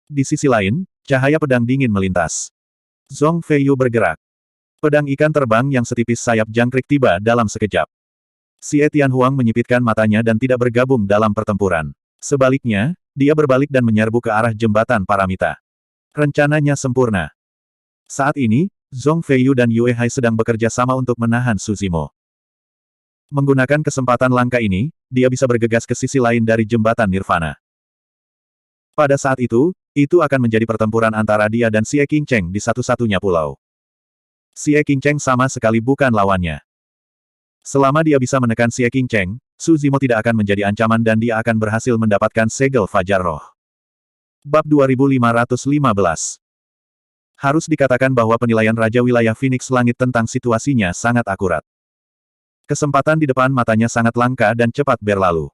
Di sisi lain, cahaya pedang dingin melintas. Zhong Feiyu bergerak. Pedang ikan terbang yang setipis sayap jangkrik tiba dalam sekejap. Xie Tianhuang menyipitkan matanya dan tidak bergabung dalam pertempuran. Sebaliknya, dia berbalik dan menyerbu ke arah jembatan Paramita. Rencananya sempurna. Saat ini, Zhong Feiyu dan Yue Hai sedang bekerja sama untuk menahan Su Zimo. Menggunakan kesempatan langka ini, dia bisa bergegas ke sisi lain dari jembatan Nirvana. Pada saat itu akan menjadi pertempuran antara dia dan Xie Qingcheng di satu-satunya pulau. Xie Qingcheng sama sekali bukan lawannya. Selama dia bisa menekan Xie Qingcheng, Su Zimo tidak akan menjadi ancaman dan dia akan berhasil mendapatkan segel Fajar Roh. Bab 2515. Harus dikatakan bahwa penilaian Raja Wilayah Phoenix Langit tentang situasinya sangat akurat. Kesempatan di depan matanya sangat langka dan cepat berlalu.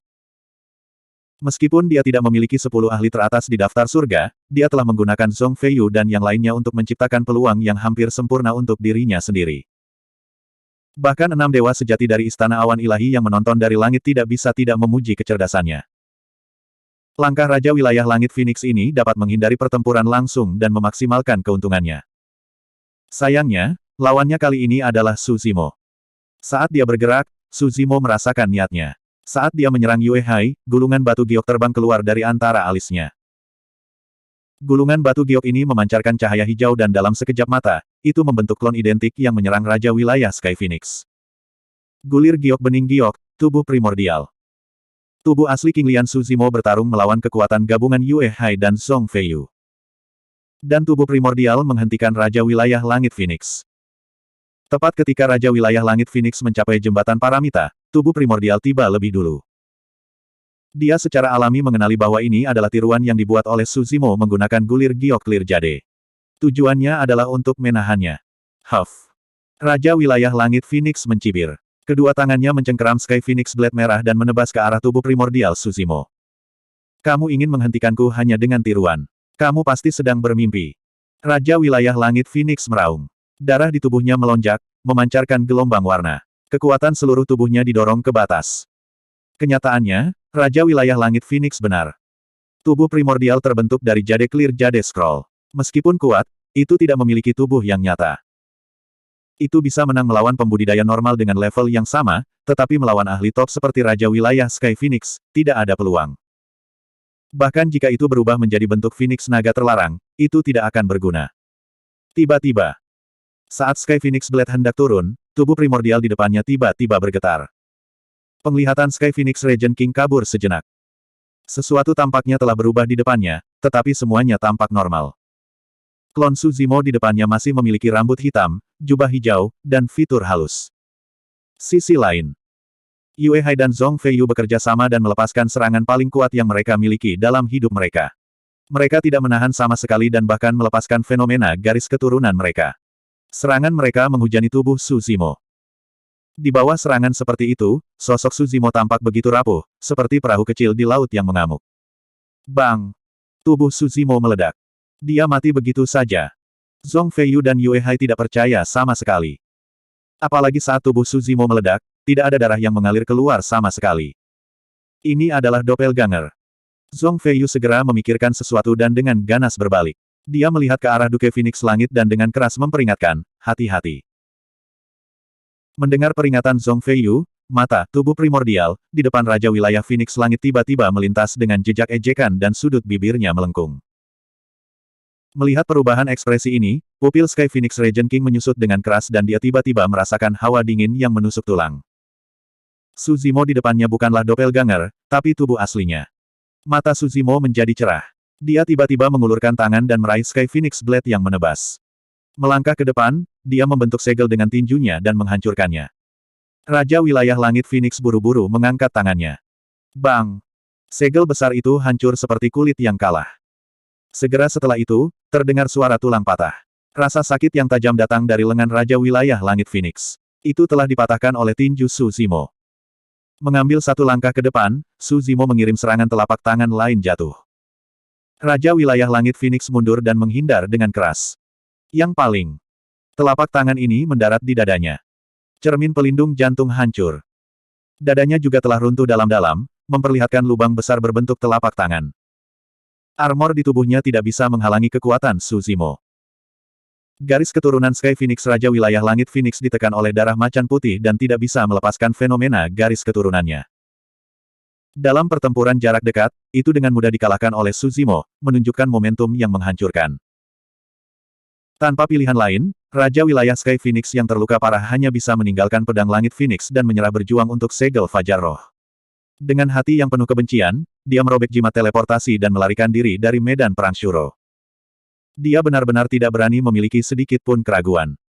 Meskipun dia tidak memiliki 10 ahli teratas di daftar surga, dia telah menggunakan Zhong Feiyu dan yang lainnya untuk menciptakan peluang yang hampir sempurna untuk dirinya sendiri. Bahkan 6 dewa sejati dari Istana Awan Ilahi yang menonton dari langit tidak bisa tidak memuji kecerdasannya. Langkah Raja Wilayah Langit Phoenix ini dapat menghindari pertempuran langsung dan memaksimalkan keuntungannya. Sayangnya, lawannya kali ini adalah Su Zimo. Saat dia bergerak, Su Zimo merasakan niatnya. Saat dia menyerang Yue Hai, gulungan batu giok terbang keluar dari antara alisnya. Gulungan batu giok ini memancarkan cahaya hijau dan dalam sekejap mata, itu membentuk klon identik yang menyerang Raja Wilayah Sky Phoenix. Gulir giok bening giok, tubuh primordial. Tubuh asli King Lian Su Zimo bertarung melawan kekuatan gabungan Yue Hai dan Zhong Feiyu. Dan tubuh primordial menghentikan Raja Wilayah Langit Phoenix. Tepat ketika Raja Wilayah Langit Phoenix mencapai jembatan Paramita, tubuh primordial tiba lebih dulu. Dia secara alami mengenali bahwa ini adalah tiruan yang dibuat oleh Su Zimo menggunakan gulir giok clear jade. Tujuannya adalah untuk menahannya. Huff. Raja Wilayah Langit Phoenix mencibir. Kedua tangannya mencengkeram Sky Phoenix Blade merah dan menebas ke arah tubuh primordial Su Zimo. Kamu ingin menghentikanku hanya dengan tiruan. Kamu pasti sedang bermimpi. Raja Wilayah Langit Phoenix meraung. Darah di tubuhnya melonjak, memancarkan gelombang warna. Kekuatan seluruh tubuhnya didorong ke batas. Kenyataannya, Raja Wilayah Langit Phoenix benar. Tubuh primordial terbentuk dari jade clear jade scroll. Meskipun kuat, itu tidak memiliki tubuh yang nyata. Itu bisa menang melawan pembudidaya normal dengan level yang sama, tetapi melawan ahli top seperti Raja Wilayah Sky Phoenix, tidak ada peluang. Bahkan jika itu berubah menjadi bentuk Phoenix naga terlarang, itu tidak akan berguna. Tiba-tiba, saat Sky Phoenix Blade hendak turun, tubuh primordial di depannya tiba-tiba bergetar. Penglihatan Sky Phoenix Regent King kabur sejenak. Sesuatu tampaknya telah berubah di depannya, tetapi semuanya tampak normal. Klon Su Zimo di depannya masih memiliki rambut hitam, jubah hijau, dan fitur halus. Sisi lain, Yue Hai dan Zhong Feiyu bekerja sama dan melepaskan serangan paling kuat yang mereka miliki dalam hidup mereka. Mereka tidak menahan sama sekali dan bahkan melepaskan fenomena garis keturunan mereka. Serangan mereka menghujani tubuh Su Zimo. Di bawah serangan seperti itu, sosok Su Zimo tampak begitu rapuh, seperti perahu kecil di laut yang mengamuk. Bang! Tubuh Su Zimo meledak. Dia mati begitu saja. Zhong Feiyu dan Yue Hai tidak percaya sama sekali. Apalagi saat tubuh Su Zimo meledak, tidak ada darah yang mengalir keluar sama sekali. Ini adalah doppelganger. Zhong Feiyu segera memikirkan sesuatu dan dengan ganas berbalik. Dia melihat ke arah Duke Phoenix Langit dan dengan keras memperingatkan, hati-hati. Mendengar peringatan Zhong Feiyu, mata, tubuh primordial, di depan Raja Wilayah Phoenix Langit tiba-tiba melintas dengan jejak ejekan dan sudut bibirnya melengkung. Melihat perubahan ekspresi ini, pupil Sky Phoenix Regent King menyusut dengan keras dan dia tiba-tiba merasakan hawa dingin yang menusuk tulang. Su Zimo di depannya bukanlah doppelganger, tapi tubuh aslinya. Mata Su Zimo menjadi cerah. Dia tiba-tiba mengulurkan tangan dan meraih Sky Phoenix Blade yang menebas. Melangkah ke depan, dia membentuk segel dengan tinjunya dan menghancurkannya. Raja Wilayah Langit Phoenix buru-buru mengangkat tangannya. Bang! Segel besar itu hancur seperti kulit yang kalah. Segera setelah itu, terdengar suara tulang patah. Rasa sakit yang tajam datang dari lengan Raja Wilayah Langit Phoenix. Itu telah dipatahkan oleh tinju Su Zimo. Mengambil satu langkah ke depan, Su Zimo mengirim serangan telapak tangan lain jatuh. Raja Wilayah Langit Phoenix mundur dan menghindar dengan keras. Yang paling, telapak tangan ini mendarat di dadanya. Cermin pelindung jantung hancur. Dadanya juga telah runtuh dalam-dalam, memperlihatkan lubang besar berbentuk telapak tangan. Armor di tubuhnya tidak bisa menghalangi kekuatan Su Zimo. Garis keturunan Sky Phoenix Raja Wilayah Langit Phoenix ditekan oleh darah macan putih dan tidak bisa melepaskan fenomena garis keturunannya. Dalam pertempuran jarak dekat, itu dengan mudah dikalahkan oleh Su Zimo, menunjukkan momentum yang menghancurkan. Tanpa pilihan lain, Raja Wilayah Sky Phoenix yang terluka parah hanya bisa meninggalkan pedang Langit Phoenix dan menyerah berjuang untuk segel Fajar Roh. Dengan hati yang penuh kebencian, dia merobek jimat teleportasi dan melarikan diri dari medan perang Shuro. Dia benar-benar tidak berani memiliki sedikit pun keraguan.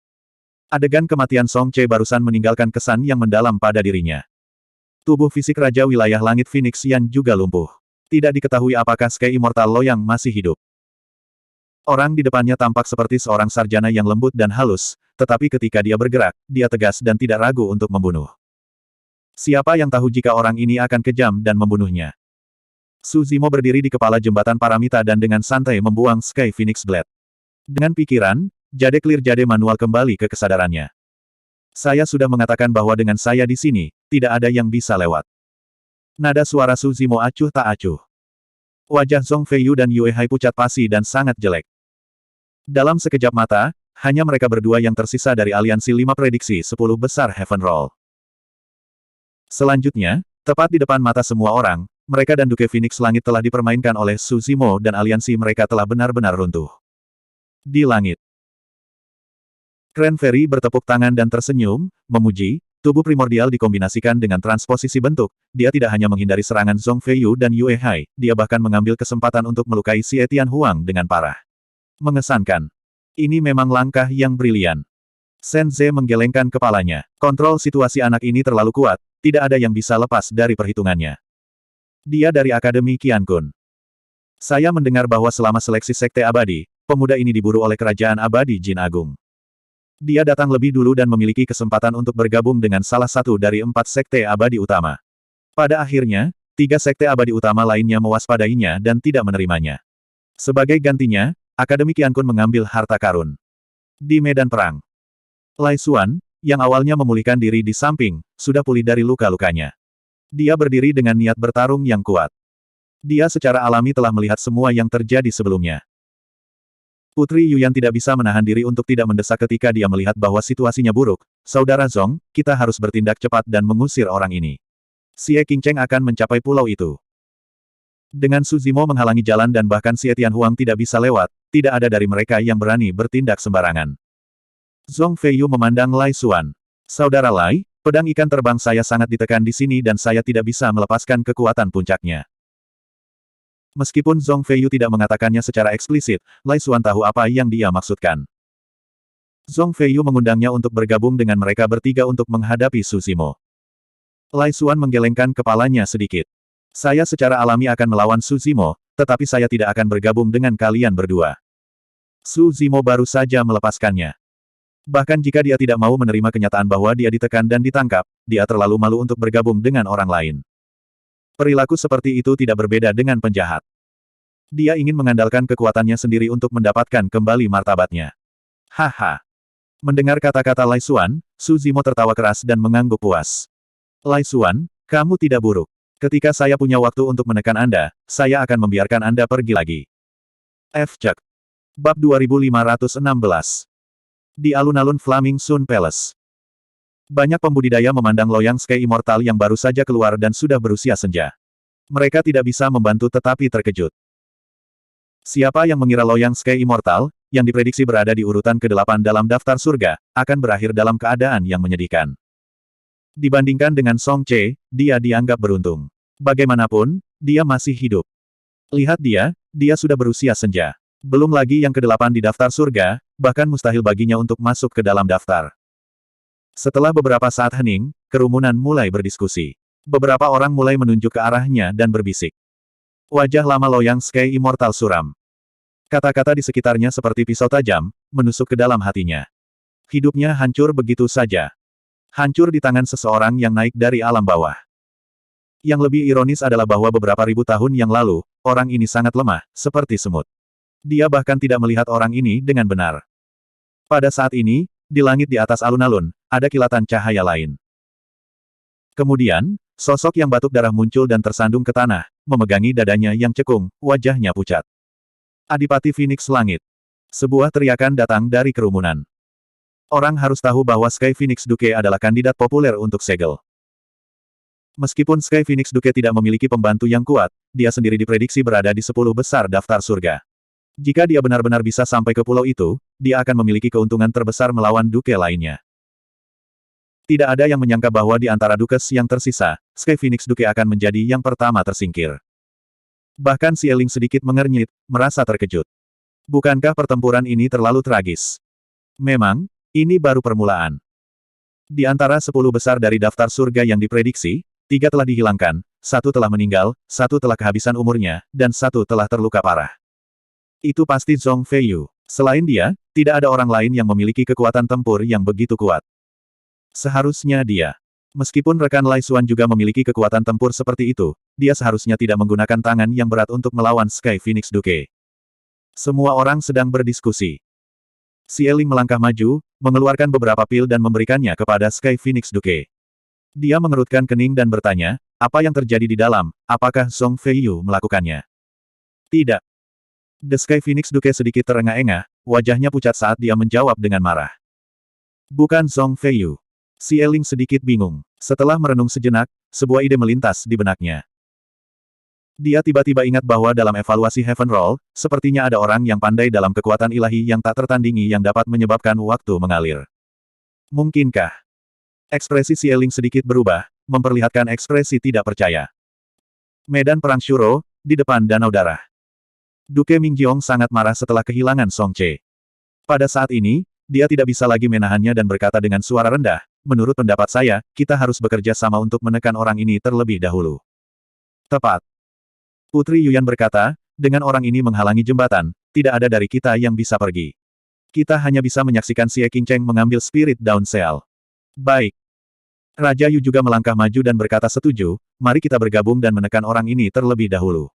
Adegan kematian Song Che barusan meninggalkan kesan yang mendalam pada dirinya. Tubuh fisik Raja Wilayah Langit Phoenix yang juga lumpuh. Tidak diketahui apakah Sky Immortal Loyang masih hidup. Orang di depannya tampak seperti seorang sarjana yang lembut dan halus, tetapi ketika dia bergerak, dia tegas dan tidak ragu untuk membunuh. Siapa yang tahu jika orang ini akan kejam dan membunuhnya? Su Zimo berdiri di kepala jembatan Paramita dan dengan santai membuang Sky Phoenix Blade. Dengan pikiran, jade clear jade manual kembali ke kesadarannya. Saya sudah mengatakan bahwa dengan saya di sini, tidak ada yang bisa lewat. Nada suara Su Zimo acuh tak acuh. Wajah Zhong Feiyu dan Yue Hai pucat pasi dan sangat jelek. Dalam sekejap mata, hanya mereka berdua yang tersisa dari aliansi 5 prediksi 10 besar Heaven Roll. Selanjutnya, tepat di depan mata semua orang, mereka dan Duke Phoenix Langit telah dipermainkan oleh Su Zimo dan aliansi mereka telah benar-benar runtuh. Di langit, Cranberry bertepuk tangan dan tersenyum, memuji, tubuh primordial dikombinasikan dengan transposisi bentuk, dia tidak hanya menghindari serangan Zhong Feiyu dan Yue Hai, dia bahkan mengambil kesempatan untuk melukai Xie Tianhuang dengan parah. Mengesankan. Ini memang langkah yang brilian. Shen Ze menggelengkan kepalanya. Kontrol situasi anak ini terlalu kuat, tidak ada yang bisa lepas dari perhitungannya. Dia dari Akademi Qian Kun. Saya mendengar bahwa selama seleksi Sekte Abadi, pemuda ini diburu oleh Kerajaan Abadi Jin Agung. Dia datang lebih dulu dan memiliki kesempatan untuk bergabung dengan salah satu dari 4 Sekte Abadi utama. Pada akhirnya, 3 Sekte Abadi utama lainnya mewaspadainya dan tidak menerimanya. Sebagai gantinya, Akademi Qian Kun mengambil harta karun. Di medan perang, Lai Xuan, yang awalnya memulihkan diri di samping, sudah pulih dari luka-lukanya. Dia berdiri dengan niat bertarung yang kuat. Dia secara alami telah melihat semua yang terjadi sebelumnya. Putri Yuyan tidak bisa menahan diri untuk tidak mendesak ketika dia melihat bahwa situasinya buruk. Saudara Zong, kita harus bertindak cepat dan mengusir orang ini. Xie Qingcheng akan mencapai pulau itu. Dengan Su Zimo menghalangi jalan dan bahkan Xie Tianhuang tidak bisa lewat, tidak ada dari mereka yang berani bertindak sembarangan. Zong Feiyu memandang Lai Xuan. Saudara Lai, pedang ikan terbang saya sangat ditekan di sini dan saya tidak bisa melepaskan kekuatan puncaknya. Meskipun Zong Feiyu tidak mengatakannya secara eksplisit, Lai Xuan tahu apa yang dia maksudkan. Zong Feiyu mengundangnya untuk bergabung dengan mereka bertiga untuk menghadapi Su Zimo. Lai Xuan menggelengkan kepalanya sedikit. Saya secara alami akan melawan Su Zimo, tetapi saya tidak akan bergabung dengan kalian berdua. Su Zimo baru saja melepaskannya. Bahkan jika dia tidak mau menerima kenyataan bahwa dia ditekan dan ditangkap, dia terlalu malu untuk bergabung dengan orang lain. Perilaku seperti itu tidak berbeda dengan penjahat. Dia ingin mengandalkan kekuatannya sendiri untuk mendapatkan kembali martabatnya. Haha. Mendengar kata-kata Lai Xuan, Su Zimo tertawa keras dan mengangguk puas. Lai Xuan, kamu tidak buruk. Ketika saya punya waktu untuk menekan Anda, saya akan membiarkan Anda pergi lagi. F. Cek. Bab 2516. Di alun-alun Flaming Sun Palace. Banyak pembudidaya memandang Loyang Sky Immortal yang baru saja keluar dan sudah berusia senja. Mereka tidak bisa membantu tetapi terkejut. Siapa yang mengira Loyang Sky Immortal, yang diprediksi berada di urutan ke-8 dalam daftar surga, akan berakhir dalam keadaan yang menyedihkan. Dibandingkan dengan Song Che, dia dianggap beruntung. Bagaimanapun, dia masih hidup. Lihat dia sudah berusia senja. Belum lagi yang ke-8 di daftar surga, bahkan mustahil baginya untuk masuk ke dalam daftar. Setelah beberapa saat hening, kerumunan mulai berdiskusi. Beberapa orang mulai menunjuk ke arahnya dan berbisik. Wajah lama Loyang Sky Immortal suram. Kata-kata di sekitarnya seperti pisau tajam, menusuk ke dalam hatinya. Hidupnya hancur begitu saja. Hancur di tangan seseorang yang naik dari alam bawah. Yang lebih ironis adalah bahwa beberapa ribu tahun yang lalu, orang ini sangat lemah, seperti semut. Dia bahkan tidak melihat orang ini dengan benar. Pada saat ini, di langit di atas alun-alun, ada kilatan cahaya lain. Kemudian, sosok yang batuk darah muncul dan tersandung ke tanah, memegangi dadanya yang cekung, wajahnya pucat. Adipati Phoenix Langit. Sebuah teriakan datang dari kerumunan. Orang harus tahu bahwa Sky Phoenix Duke adalah kandidat populer untuk segel. Meskipun Sky Phoenix Duke tidak memiliki pembantu yang kuat, dia sendiri diprediksi berada di 10 besar daftar surga. Jika dia benar-benar bisa sampai ke pulau itu, dia akan memiliki keuntungan terbesar melawan duke lainnya. Tidak ada yang menyangka bahwa di antara dukes yang tersisa, Sky Phoenix Duke akan menjadi yang pertama tersingkir. Bahkan Xie Ling sedikit mengernyit, merasa terkejut. Bukankah pertempuran ini terlalu tragis? Memang, ini baru permulaan. Di antara 10 besar dari daftar surga yang diprediksi, 3 telah dihilangkan, 1 telah meninggal, 1 telah kehabisan umurnya, dan 1 telah terluka parah. Itu pasti Zong Feiyu. Selain dia, tidak ada orang lain yang memiliki kekuatan tempur yang begitu kuat. Seharusnya dia. Meskipun rekan Lai Xuan juga memiliki kekuatan tempur seperti itu, dia seharusnya tidak menggunakan tangan yang berat untuk melawan Sky Phoenix Duke. Semua orang sedang berdiskusi. Xie Ling melangkah maju, mengeluarkan beberapa pil dan memberikannya kepada Sky Phoenix Duke. Dia mengerutkan kening dan bertanya, apa yang terjadi di dalam, apakah Zong Feiyu melakukannya? Tidak. The Sky Phoenix Duke sedikit terengah-engah, wajahnya pucat saat dia menjawab dengan marah. Bukan Zong Feiyu. Xie Ling sedikit bingung. Setelah merenung sejenak, sebuah ide melintas di benaknya. Dia tiba-tiba ingat bahwa dalam evaluasi Heaven Roll, sepertinya ada orang yang pandai dalam kekuatan ilahi yang tak tertandingi yang dapat menyebabkan waktu mengalir. Mungkinkah? Ekspresi Xie Ling sedikit berubah, memperlihatkan ekspresi tidak percaya. Medan Perang Shuro, di depan Danau Darah. Duke Mingjiong sangat marah setelah kehilangan Song Che. Pada saat ini, dia tidak bisa lagi menahannya dan berkata dengan suara rendah, menurut pendapat saya, kita harus bekerja sama untuk menekan orang ini terlebih dahulu. Tepat. Putri Yuyan berkata, dengan orang ini menghalangi jembatan, tidak ada dari kita yang bisa pergi. Kita hanya bisa menyaksikan Xie Qingcheng mengambil Spirit Down Seal. Baik. Raja Yu juga melangkah maju dan berkata setuju, mari kita bergabung dan menekan orang ini terlebih dahulu.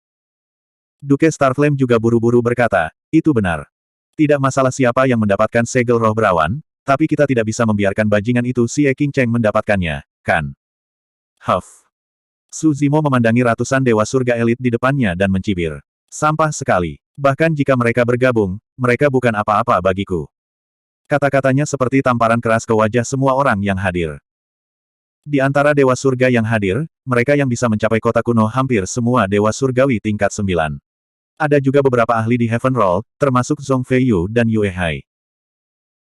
Duke Starflame juga buru-buru berkata, itu benar. Tidak masalah siapa yang mendapatkan segel roh berawan, Tapi kita tidak bisa membiarkan bajingan itu si King Cheng mendapatkannya, kan? Huff. Su Zimo memandangi ratusan dewa surga elit di depannya dan mencibir. Sampah sekali. Bahkan jika mereka bergabung, mereka bukan apa-apa bagiku. Kata-katanya seperti tamparan keras ke wajah semua orang yang hadir. Di antara dewa surga yang hadir, mereka yang bisa mencapai kota kuno hampir semua dewa surgawi tingkat 9. Ada juga beberapa ahli di Heaven Roll, termasuk Zhong Feiyu dan Yue Hai.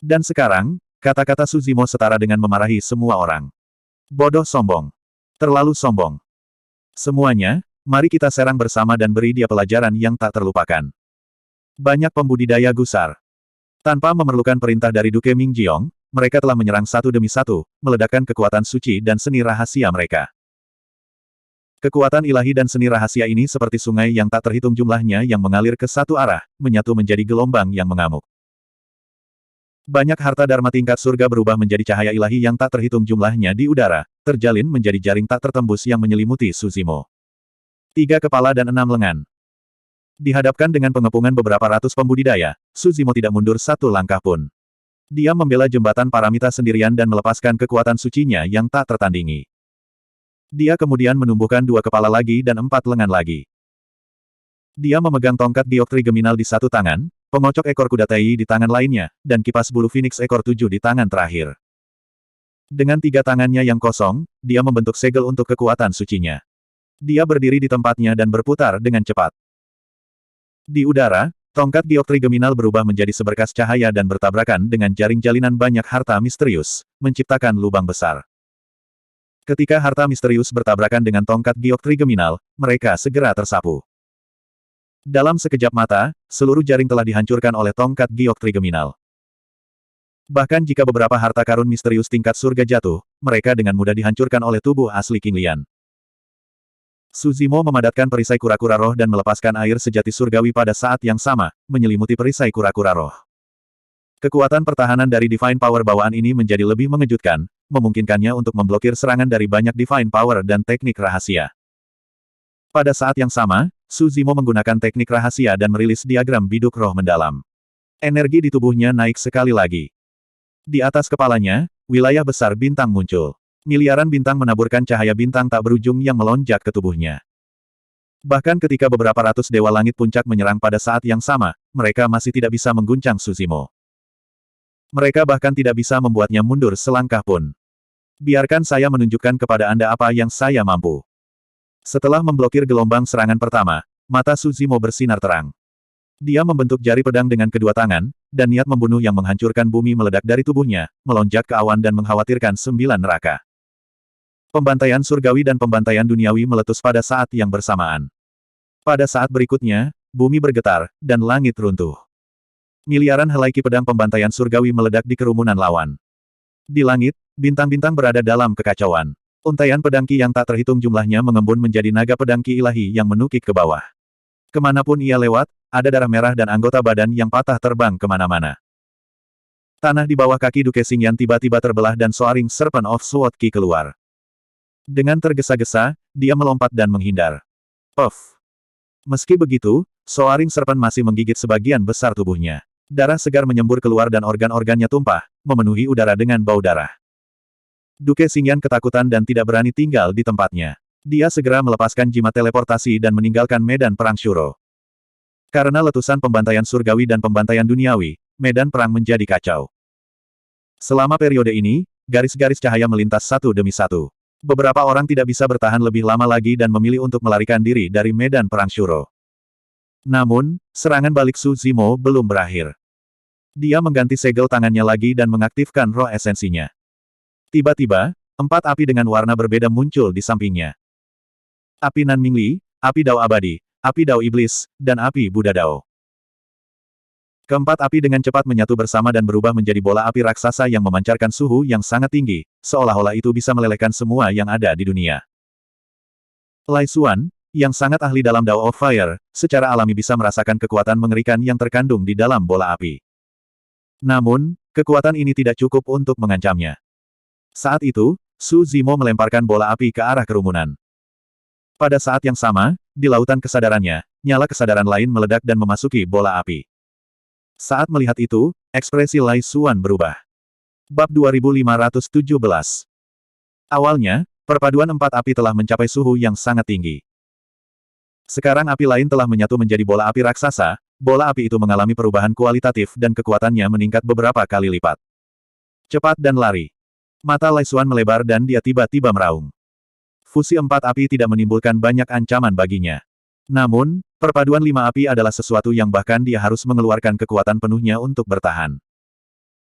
Dan sekarang, kata-kata Su Zimo setara dengan memarahi semua orang. Bodoh sombong. Terlalu sombong. Semuanya, mari kita serang bersama dan beri dia pelajaran yang tak terlupakan. Banyak pembudidaya gusar. Tanpa memerlukan perintah dari Duke Mingjiong, mereka telah menyerang satu demi satu, meledakkan kekuatan suci dan seni rahasia mereka. Kekuatan ilahi dan seni rahasia ini seperti sungai yang tak terhitung jumlahnya yang mengalir ke satu arah, menyatu menjadi gelombang yang mengamuk. Banyak harta dharma tingkat surga berubah menjadi cahaya ilahi yang tak terhitung jumlahnya di udara, terjalin menjadi jaring tak tertembus yang menyelimuti Su Zimo. 3 kepala dan 6 lengan. Dihadapkan dengan pengepungan beberapa ratus pembudidaya, Su Zimo tidak mundur satu langkah pun. Dia membela jembatan paramita sendirian dan melepaskan kekuatan sucinya yang tak tertandingi. Dia kemudian menumbuhkan 2 kepala lagi dan 4 lengan lagi. Dia memegang tongkat giok trigeminal di satu tangan, pengocok ekor kuda Tai di tangan lainnya, dan kipas bulu Phoenix ekor 7 di tangan terakhir. Dengan 3 tangannya yang kosong, dia membentuk segel untuk kekuatan sucinya. Dia berdiri di tempatnya dan berputar dengan cepat. Di udara, tongkat giok trigeminal berubah menjadi seberkas cahaya dan bertabrakan dengan jaring jalinan banyak harta misterius, menciptakan lubang besar. Ketika harta misterius bertabrakan dengan tongkat giok trigeminal, mereka segera tersapu. Dalam sekejap mata, seluruh jaring telah dihancurkan oleh tongkat giok trigeminal. Bahkan jika beberapa harta karun misterius tingkat surga jatuh, mereka dengan mudah dihancurkan oleh tubuh asli King Lian. Su Zimo memadatkan perisai kura-kura roh dan melepaskan air sejati surgawi pada saat yang sama, menyelimuti perisai kura-kura roh. Kekuatan pertahanan dari Divine Power bawaan ini menjadi lebih mengejutkan, memungkinkannya untuk memblokir serangan dari banyak Divine Power dan teknik rahasia. Pada saat yang sama, Su Zimo menggunakan teknik rahasia dan merilis diagram biduk roh mendalam. Energi di tubuhnya naik sekali lagi. Di atas kepalanya, wilayah besar bintang muncul. Miliaran bintang menaburkan cahaya bintang tak berujung yang melonjak ke tubuhnya. Bahkan ketika beberapa ratus dewa langit puncak menyerang pada saat yang sama, mereka masih tidak bisa mengguncang Su Zimo. Mereka bahkan tidak bisa membuatnya mundur selangkah pun. Biarkan saya menunjukkan kepada Anda apa yang saya mampu. Setelah memblokir gelombang serangan pertama, mata Su Zimo bersinar terang. Dia membentuk jari pedang dengan kedua tangan, dan niat membunuh yang menghancurkan bumi meledak dari tubuhnya, melonjak ke awan dan mengkhawatirkan 9 neraka. Pembantaian surgawi dan pembantaian duniawi meletus pada saat yang bersamaan. Pada saat berikutnya, bumi bergetar, dan langit runtuh. Miliaran helai ki pedang pembantaian surgawi meledak di kerumunan lawan. Di langit, bintang-bintang berada dalam kekacauan. Untaian pedang ki yang tak terhitung jumlahnya mengembun menjadi naga pedang ki ilahi yang menukik ke bawah. Kemanapun ia lewat, ada darah merah dan anggota badan yang patah terbang kemana-mana. Tanah di bawah kaki Duke Xingyan tiba-tiba terbelah dan Soaring Serpent of Sword Ki keluar. Dengan tergesa-gesa, dia melompat dan menghindar. Puff. Meski begitu, Soaring Serpent masih menggigit sebagian besar tubuhnya. Darah segar menyembur keluar dan organ-organnya tumpah, memenuhi udara dengan bau darah. Duke Xingyan ketakutan dan tidak berani tinggal di tempatnya. Dia segera melepaskan jimat teleportasi dan meninggalkan medan perang Shuro. Karena letusan pembantaian surgawi dan pembantaian duniawi, medan perang menjadi kacau. Selama periode ini, garis-garis cahaya melintas satu demi satu. Beberapa orang tidak bisa bertahan lebih lama lagi dan memilih untuk melarikan diri dari medan perang Shuro. Namun, serangan balik Su Zimo belum berakhir. Dia mengganti segel tangannya lagi dan mengaktifkan roh esensinya. Tiba-tiba, 4 api dengan warna berbeda muncul di sampingnya. Api Nan Mingli, api Dao Abadi, api Dao Iblis, dan api Buddha Dao. Keempat api dengan cepat menyatu bersama dan berubah menjadi bola api raksasa yang memancarkan suhu yang sangat tinggi, seolah-olah itu bisa melelehkan semua yang ada di dunia. Lai Xuan, yang sangat ahli dalam Dao of Fire, secara alami bisa merasakan kekuatan mengerikan yang terkandung di dalam bola api. Namun, kekuatan ini tidak cukup untuk mengancamnya. Saat itu, Su Zimo melemparkan bola api ke arah kerumunan. Pada saat yang sama, di lautan kesadarannya, nyala kesadaran lain meledak dan memasuki bola api. Saat melihat itu, ekspresi Lai Xuan berubah. Bab 2517. Awalnya, perpaduan empat api telah mencapai suhu yang sangat tinggi. Sekarang api lain telah menyatu menjadi bola api raksasa, bola api itu mengalami perubahan kualitatif dan kekuatannya meningkat beberapa kali lipat. Cepat dan lari. Mata Lai Xuan melebar dan dia tiba-tiba meraung. Fusi empat api tidak menimbulkan banyak ancaman baginya. Namun, perpaduan lima api adalah sesuatu yang bahkan dia harus mengeluarkan kekuatan penuhnya untuk bertahan.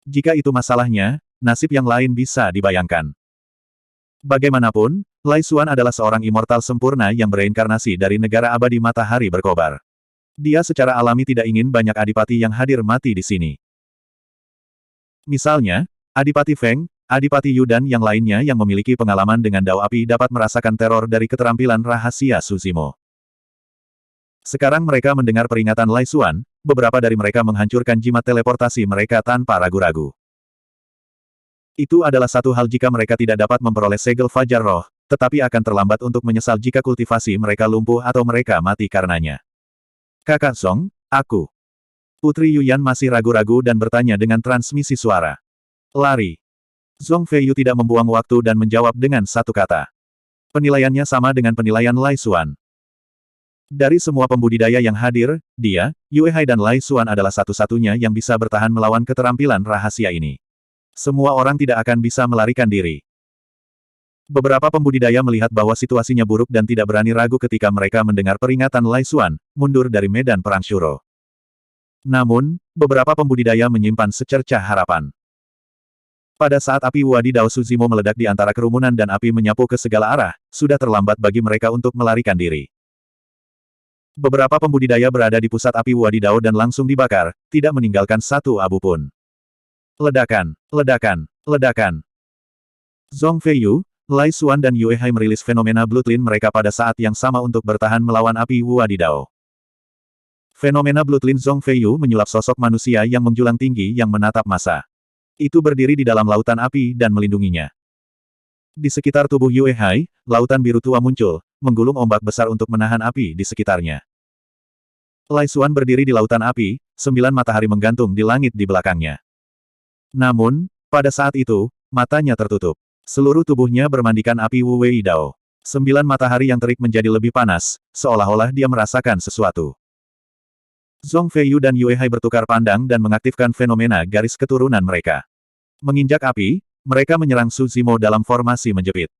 Jika itu masalahnya, nasib yang lain bisa dibayangkan. Bagaimanapun, Lai Xuan adalah seorang immortal sempurna yang bereinkarnasi dari negara abadi matahari berkobar. Dia secara alami tidak ingin banyak adipati yang hadir mati di sini. Misalnya, Adipati Feng, Adipati Yu dan yang lainnya yang memiliki pengalaman dengan dao api dapat merasakan teror dari keterampilan rahasia Suzimo. Sekarang mereka mendengar peringatan Lai Xuan, beberapa dari mereka menghancurkan jimat teleportasi mereka tanpa ragu-ragu. Itu adalah satu hal jika mereka tidak dapat memperoleh segel Fajar Roh, tetapi akan terlambat untuk menyesal jika kultivasi mereka lumpuh atau mereka mati karenanya. Kakak Song, aku. Putri Yuyan masih ragu-ragu dan bertanya dengan transmisi suara. Lari. Zhong Feiyu tidak membuang waktu dan menjawab dengan satu kata. Penilaiannya sama dengan penilaian Lai Xuan. Dari semua pembudidaya yang hadir, dia, Yue Hai dan Lai Xuan adalah satu-satunya yang bisa bertahan melawan keterampilan rahasia ini. Semua orang tidak akan bisa melarikan diri. Beberapa pembudidaya melihat bahwa situasinya buruk dan tidak berani ragu ketika mereka mendengar peringatan Lai Xuan, mundur dari medan perang Shuro. Namun, beberapa pembudidaya menyimpan secercah harapan. Pada saat api Wadidao Suzimo meledak di antara kerumunan dan api menyapu ke segala arah, sudah terlambat bagi mereka untuk melarikan diri. Beberapa pembudidaya berada di pusat api Wadidao dan langsung dibakar, tidak meninggalkan satu abu pun. Ledakan, ledakan, ledakan. Zhong Feiyu, Lai Xuan dan Yue Hai merilis fenomena Bloodline mereka pada saat yang sama untuk bertahan melawan api Wadidao. Fenomena Bloodline Zhong Feiyu menyulap sosok manusia yang menjulang tinggi yang menatap masa. Itu berdiri di dalam lautan api dan melindunginya. Di sekitar tubuh Yue Hai, lautan biru tua muncul, menggulung ombak besar untuk menahan api di sekitarnya. Lai Xuan berdiri di lautan api, 9 matahari menggantung di langit di belakangnya. Namun, pada saat itu, matanya tertutup. Seluruh tubuhnya bermandikan api Wu Wei Dao. 9 matahari yang terik menjadi lebih panas, seolah-olah dia merasakan sesuatu. Zhong Feiyu dan Yue Hai bertukar pandang dan mengaktifkan fenomena garis keturunan mereka. Menginjak api, mereka menyerang Suzimo dalam formasi menjepit.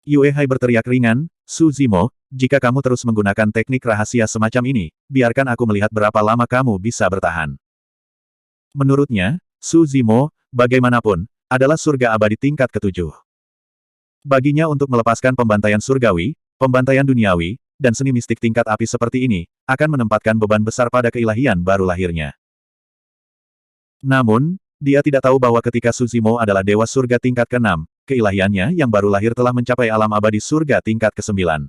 Yue Hai berteriak ringan, Suzimo, jika kamu terus menggunakan teknik rahasia semacam ini, biarkan aku melihat berapa lama kamu bisa bertahan. Menurutnya, Suzimo, bagaimanapun, adalah surga abadi tingkat ke-7. Baginya untuk melepaskan pembantaian surgawi, pembantaian duniawi, dan seni mistik tingkat api seperti ini, akan menempatkan beban besar pada keilahian baru lahirnya. Namun, dia tidak tahu bahwa ketika Suzimo adalah dewa surga tingkat ke-6, keilahiannya yang baru lahir telah mencapai alam abadi surga tingkat ke-9.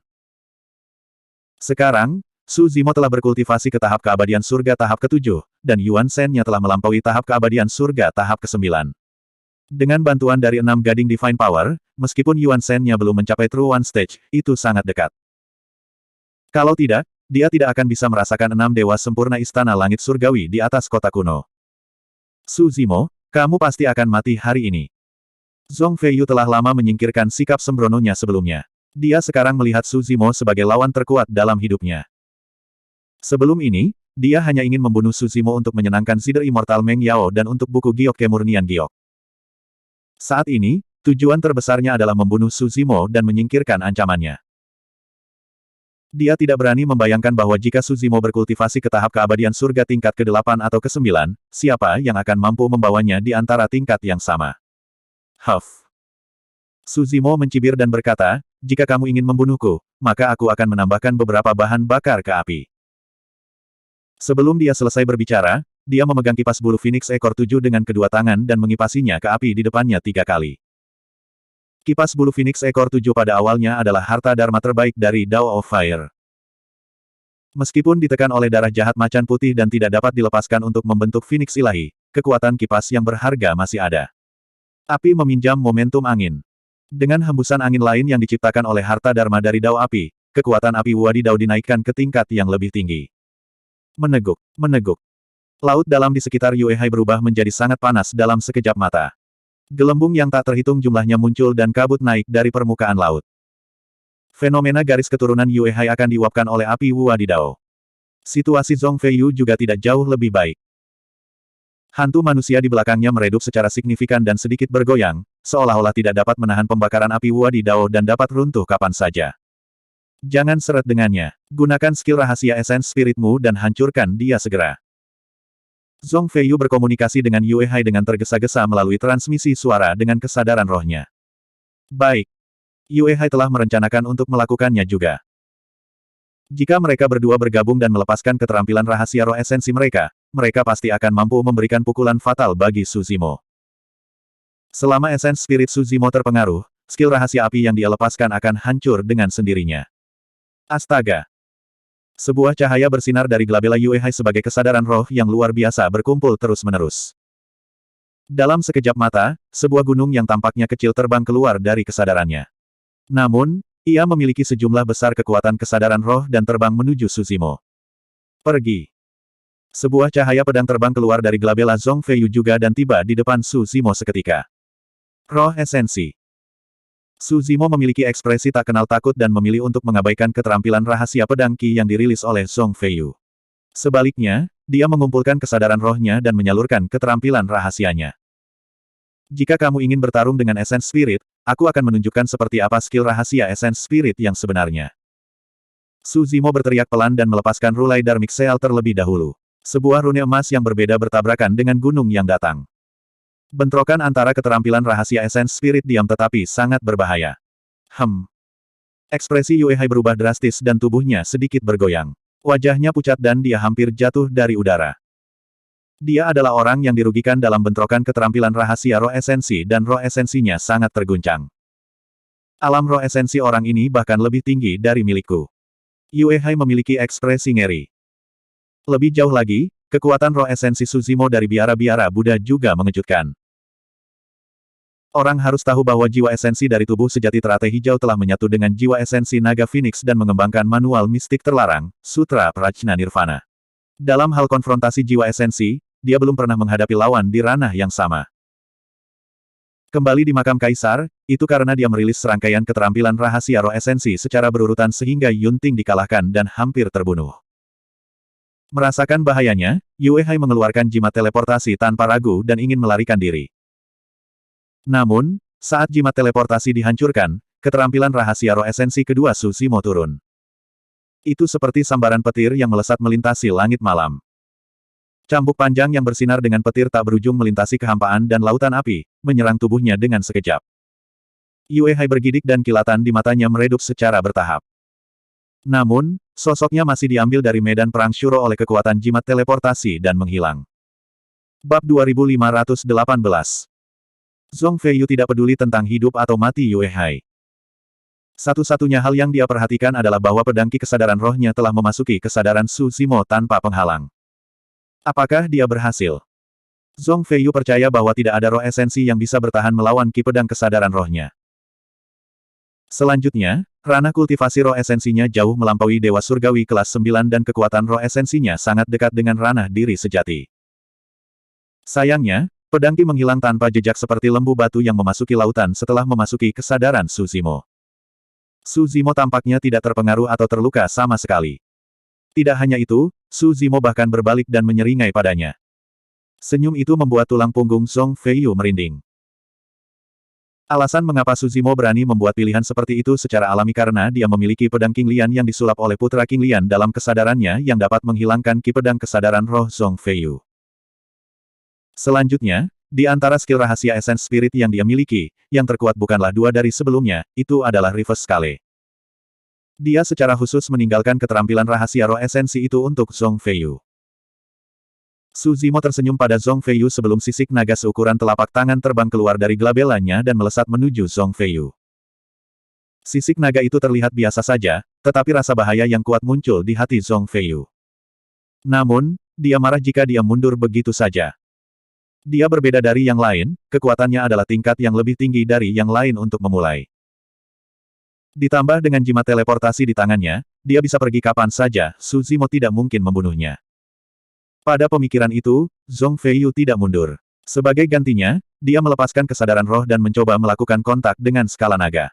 Sekarang, Suzimo telah berkultivasi ke tahap keabadian surga tahap ke-7, dan Yuan Shen-nya telah melampaui tahap keabadian surga tahap ke-9. Dengan bantuan dari 6 gading Divine Power, meskipun Yuan Shen-nya belum mencapai True One Stage, itu sangat dekat. Kalau tidak, dia tidak akan bisa merasakan 6 dewa sempurna istana langit surgawi di atas kota kuno. Suzimo, kamu pasti akan mati hari ini. Zhong Feiyu telah lama menyingkirkan sikap sembrononya sebelumnya. Dia sekarang melihat Suzimo sebagai lawan terkuat dalam hidupnya. Sebelum ini, dia hanya ingin membunuh Suzimo untuk menyenangkan Zider Immortal Meng Yao dan untuk buku Giok Kemurnian Giok. Saat ini, tujuan terbesarnya adalah membunuh Suzimo dan menyingkirkan ancamannya. Dia tidak berani membayangkan bahwa jika Suzimo berkultivasi ke tahap keabadian surga tingkat ke-8 atau ke-9, siapa yang akan mampu membawanya di antara tingkat yang sama. Huff. Suzimo mencibir dan berkata, jika kamu ingin membunuhku, maka aku akan menambahkan beberapa bahan bakar ke api. Sebelum dia selesai berbicara, dia memegang kipas bulu Phoenix ekor 7 dengan kedua tangan dan mengipasinya ke api di depannya 3 kali. Kipas bulu Phoenix ekor 7 pada awalnya adalah harta dharma terbaik dari Dao of Fire. Meskipun ditekan oleh darah jahat macan putih dan tidak dapat dilepaskan untuk membentuk Phoenix ilahi, kekuatan kipas yang berharga masih ada. Api meminjam momentum angin. Dengan hembusan angin lain yang diciptakan oleh harta dharma dari Dao api, kekuatan api Wadidao dinaikkan ke tingkat yang lebih tinggi. Meneguk, meneguk. Laut dalam di sekitar Yue Hai berubah menjadi sangat panas dalam sekejap mata. Gelembung yang tak terhitung jumlahnya muncul dan kabut naik dari permukaan laut. Fenomena garis keturunan Yue Hai akan diuapkan oleh api Wadidao. Situasi Zhong Feiyu juga tidak jauh lebih baik. Hantu manusia di belakangnya meredup secara signifikan dan sedikit bergoyang, seolah-olah tidak dapat menahan pembakaran api Wadidao dan dapat runtuh kapan saja. Jangan seret dengannya. Gunakan skill rahasia esens spiritmu dan hancurkan dia segera. Zhong Feiyu berkomunikasi dengan Yue Hai dengan tergesa-gesa melalui transmisi suara dengan kesadaran rohnya. Baik. Yue Hai telah merencanakan untuk melakukannya juga. Jika mereka berdua bergabung dan melepaskan keterampilan rahasia roh esensi mereka, mereka pasti akan mampu memberikan pukulan fatal bagi Suzimo. Selama esens spirit Suzimo terpengaruh, skill rahasia api yang dia lepaskan akan hancur dengan sendirinya. Astaga! Sebuah cahaya bersinar dari glabella Yue Hai sebagai kesadaran roh yang luar biasa berkumpul terus-menerus. Dalam sekejap mata, sebuah gunung yang tampaknya kecil terbang keluar dari kesadarannya. Namun, ia memiliki sejumlah besar kekuatan kesadaran roh dan terbang menuju Suzimo. Pergi. Sebuah cahaya pedang terbang keluar dari glabella Zhong Feiyu juga dan tiba di depan Suzimo seketika. Roh esensi. Suzimo memiliki ekspresi tak kenal takut dan memilih untuk mengabaikan keterampilan rahasia pedang Qi yang dirilis oleh Zhong Feiyu. Sebaliknya, dia mengumpulkan kesadaran rohnya dan menyalurkan keterampilan rahasianya. Jika kamu ingin bertarung dengan esens spirit, aku akan menunjukkan seperti apa skill rahasia esens spirit yang sebenarnya. Suzimo berteriak pelan dan melepaskan Rulai Dharmic Seal terlebih dahulu. Sebuah rune emas yang berbeda bertabrakan dengan gunung yang datang. Bentrokan antara keterampilan rahasia esens spirit diam tetapi sangat berbahaya. Ekspresi Yue Hai berubah drastis dan tubuhnya sedikit bergoyang. Wajahnya pucat dan dia hampir jatuh dari udara. Dia adalah orang yang dirugikan dalam bentrokan keterampilan rahasia roh esensi dan roh esensinya sangat terguncang. Alam roh esensi orang ini bahkan lebih tinggi dari milikku. Yue Hai memiliki ekspresi ngeri. Lebih jauh lagi, kekuatan roh esensi Suzimo dari biara-biara Buddha juga mengejutkan. Orang harus tahu bahwa jiwa esensi dari tubuh sejati teratai hijau telah menyatu dengan jiwa esensi naga Phoenix dan mengembangkan manual mistik terlarang, Sutra Prajna Nirvana. Dalam hal konfrontasi jiwa esensi, dia belum pernah menghadapi lawan di ranah yang sama. Kembali di makam kaisar, itu karena dia merilis serangkaian keterampilan rahasia roh esensi secara berurutan sehingga Yunting dikalahkan dan hampir terbunuh. Merasakan bahayanya, Yue Hai mengeluarkan jimat teleportasi tanpa ragu dan ingin melarikan diri. Namun, saat jimat teleportasi dihancurkan, keterampilan rahasia roh esensi kedua Suzimo turun. Itu seperti sambaran petir yang melesat melintasi langit malam. Cambuk panjang yang bersinar dengan petir tak berujung melintasi kehampaan dan lautan api, menyerang tubuhnya dengan sekejap. Yue Hai bergidik dan kilatan di matanya meredup secara bertahap. Namun, sosoknya masih diambil dari medan perang Shuro oleh kekuatan jimat teleportasi dan menghilang. Bab 2518. Zhong Feiyu tidak peduli tentang hidup atau mati Yue Hai. Satu-satunya hal yang dia perhatikan adalah bahwa pedang Qi kesadaran rohnya telah memasuki kesadaran Suzimo tanpa penghalang. Apakah dia berhasil? Zhong Feiyu percaya bahwa tidak ada roh esensi yang bisa bertahan melawan Qi pedang kesadaran rohnya. Selanjutnya, ranah kultivasi roh esensinya jauh melampaui Dewa Surgawi kelas 9 dan kekuatan roh esensinya sangat dekat dengan ranah diri sejati. Sayangnya, pedang Qi menghilang tanpa jejak seperti lembu batu yang memasuki lautan setelah memasuki kesadaran Suzimo. Suzimo tampaknya tidak terpengaruh atau terluka sama sekali. Tidak hanya itu, Suzimo bahkan berbalik dan menyeringai padanya. Senyum itu membuat tulang punggung Zhong Feiyu merinding. Alasan mengapa Suzimo berani membuat pilihan seperti itu secara alami karena dia memiliki pedang King Lian yang disulap oleh putra King Lian dalam kesadarannya yang dapat menghilangkan Qi pedang kesadaran roh Zhong Feiyu. Selanjutnya, di antara skill rahasia esens spirit yang dia miliki, yang terkuat bukanlah dua dari sebelumnya, itu adalah Reverse Scale. Dia secara khusus meninggalkan keterampilan rahasia roh esensi itu untuk Zhong Feiyu. Suzimo tersenyum pada Zhong Feiyu sebelum sisik naga seukuran telapak tangan terbang keluar dari glabellanya dan melesat menuju Zhong Feiyu. Sisik naga itu terlihat biasa saja, tetapi rasa bahaya yang kuat muncul di hati Zhong Feiyu. Namun, dia marah jika dia mundur begitu saja. Dia berbeda dari yang lain, kekuatannya adalah tingkat yang lebih tinggi dari yang lain untuk memulai. Ditambah dengan jimat teleportasi di tangannya, dia bisa pergi kapan saja, Suzimo tidak mungkin membunuhnya. Pada pemikiran itu, Zhong Feiyu tidak mundur. Sebagai gantinya, dia melepaskan kesadaran roh dan mencoba melakukan kontak dengan skala naga.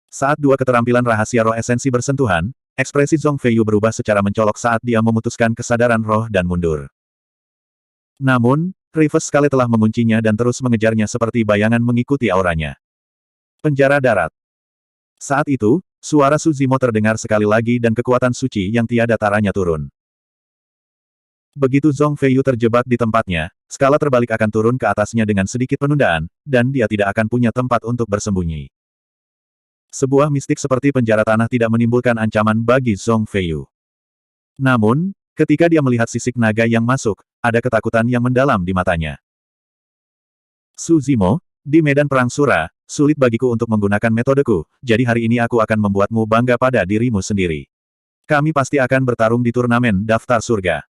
Saat dua keterampilan rahasia roh esensi bersentuhan, ekspresi Zhong Feiyu berubah secara mencolok saat dia memutuskan kesadaran roh dan mundur. Namun, Reverse Scale telah menguncinya dan terus mengejarnya seperti bayangan mengikuti auranya. Penjara darat. Saat itu, suara Su Zimo terdengar sekali lagi dan kekuatan suci yang tiada taranya turun. Begitu Zhong Feiyu terjebak di tempatnya, skala terbalik akan turun ke atasnya dengan sedikit penundaan, dan dia tidak akan punya tempat untuk bersembunyi. Sebuah mistik seperti penjara tanah tidak menimbulkan ancaman bagi Zhong Feiyu. Namun, ketika dia melihat sisik naga yang masuk, ada ketakutan yang mendalam di matanya. Su Zimo, di medan perang Sura, sulit bagiku untuk menggunakan metodeku, jadi hari ini aku akan membuatmu bangga pada dirimu sendiri. Kami pasti akan bertarung di turnamen daftar surga.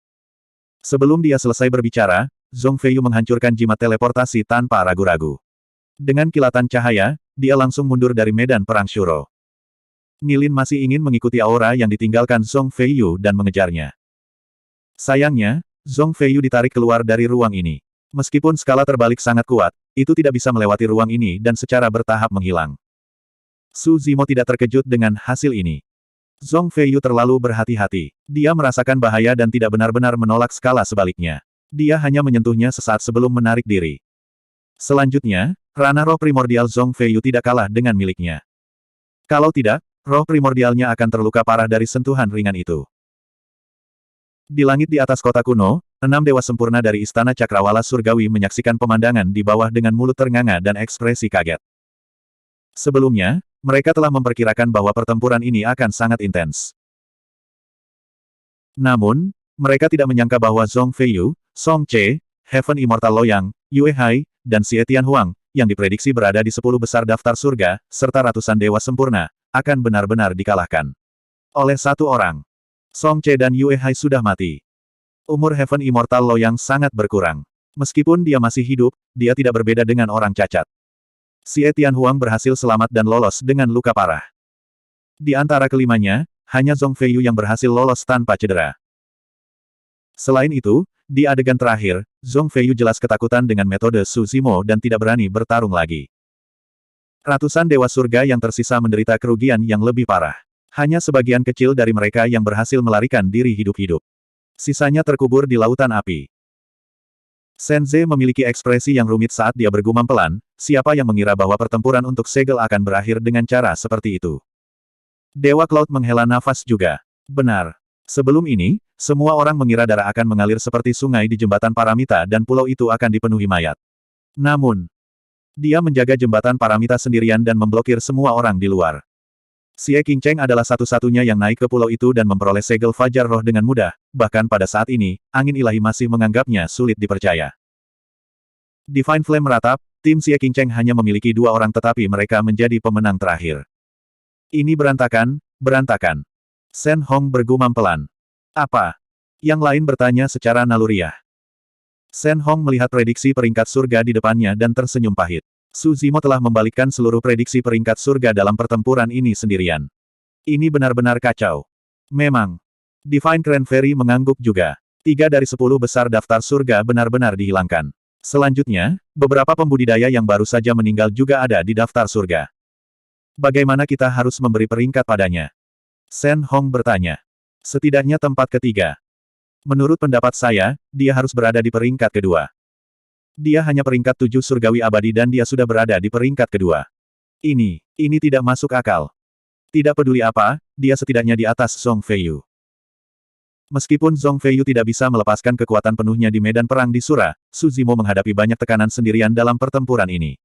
Sebelum dia selesai berbicara, Zhong Feiyu menghancurkan jimat teleportasi tanpa ragu-ragu. Dengan kilatan cahaya, dia langsung mundur dari medan perang Shuro. Nilin masih ingin mengikuti aura yang ditinggalkan Zhong Feiyu dan mengejarnya. Sayangnya, Zhong Feiyu ditarik keluar dari ruang ini. Meskipun skala terbalik sangat kuat, itu tidak bisa melewati ruang ini dan secara bertahap menghilang. Su Zimo tidak terkejut dengan hasil ini. Zhong Feiyu terlalu berhati-hati. Dia merasakan bahaya dan tidak benar-benar menolak skala sebaliknya. Dia hanya menyentuhnya sesaat sebelum menarik diri. Selanjutnya, ranah roh primordial Zhong Feiyu tidak kalah dengan miliknya. Kalau tidak, roh primordialnya akan terluka parah dari sentuhan ringan itu. Di langit di atas kota kuno, 6 dewa sempurna dari Istana Cakrawala Surgawi menyaksikan pemandangan di bawah dengan mulut ternganga dan ekspresi kaget. Sebelumnya, mereka telah memperkirakan bahwa pertempuran ini akan sangat intens. Namun, mereka tidak menyangka bahwa Zhong Feiyu, Song Che, Heaven Immortal Loyang, Yue Hai, dan Xie Tianhuang, yang diprediksi berada di 10 besar daftar surga, serta ratusan dewa sempurna, akan benar-benar dikalahkan oleh satu orang. Song Che dan Yue Hai sudah mati. Umur Heaven Immortal Loyang sangat berkurang. Meskipun dia masih hidup, dia tidak berbeda dengan orang cacat. Xie Tianhuang berhasil selamat dan lolos dengan luka parah. Di antara kelimanya, hanya Zhong Feiyu yang berhasil lolos tanpa cedera. Selain itu, di adegan terakhir, Zhong Feiyu jelas ketakutan dengan metode Su Zimo dan tidak berani bertarung lagi. Ratusan dewa surga yang tersisa menderita kerugian yang lebih parah. Hanya sebagian kecil dari mereka yang berhasil melarikan diri hidup-hidup. Sisanya terkubur di lautan api. Shenze memiliki ekspresi yang rumit saat dia bergumam pelan, siapa yang mengira bahwa pertempuran untuk segel akan berakhir dengan cara seperti itu. Dewa Cloud menghela nafas juga. Benar. Sebelum ini, semua orang mengira darah akan mengalir seperti sungai di jembatan Paramita dan pulau itu akan dipenuhi mayat. Namun, dia menjaga jembatan Paramita sendirian dan memblokir semua orang di luar. Xie Qingcheng adalah satu-satunya yang naik ke pulau itu dan memperoleh segel Fajar Roh dengan mudah, bahkan pada saat ini, angin ilahi masih menganggapnya sulit dipercaya. Divine Flame meratap, tim Xie Qingcheng hanya memiliki 2 orang tetapi mereka menjadi pemenang terakhir. Ini berantakan, berantakan. Shen Hong bergumam pelan. Apa? Yang lain bertanya secara naluriah. Shen Hong melihat prediksi peringkat surga di depannya dan tersenyum pahit. Su Zimo telah membalikkan seluruh prediksi peringkat surga dalam pertempuran ini sendirian. Ini benar-benar kacau. Memang. Divine Cranberry mengangguk juga. 3 dari 10 besar daftar surga benar-benar dihilangkan. Selanjutnya, beberapa pembudidaya yang baru saja meninggal juga ada di daftar surga. Bagaimana kita harus memberi peringkat padanya? Shen Hong bertanya. Setidaknya tempat ketiga. Menurut pendapat saya, dia harus berada di peringkat kedua. Dia hanya peringkat 7 surgawi abadi dan dia sudah berada di peringkat kedua. Ini tidak masuk akal. Tidak peduli apa, dia setidaknya di atas Zhong Feiyu. Meskipun Zhong Feiyu tidak bisa melepaskan kekuatan penuhnya di medan perang di Sura, Su Zimo menghadapi banyak tekanan sendirian dalam pertempuran ini.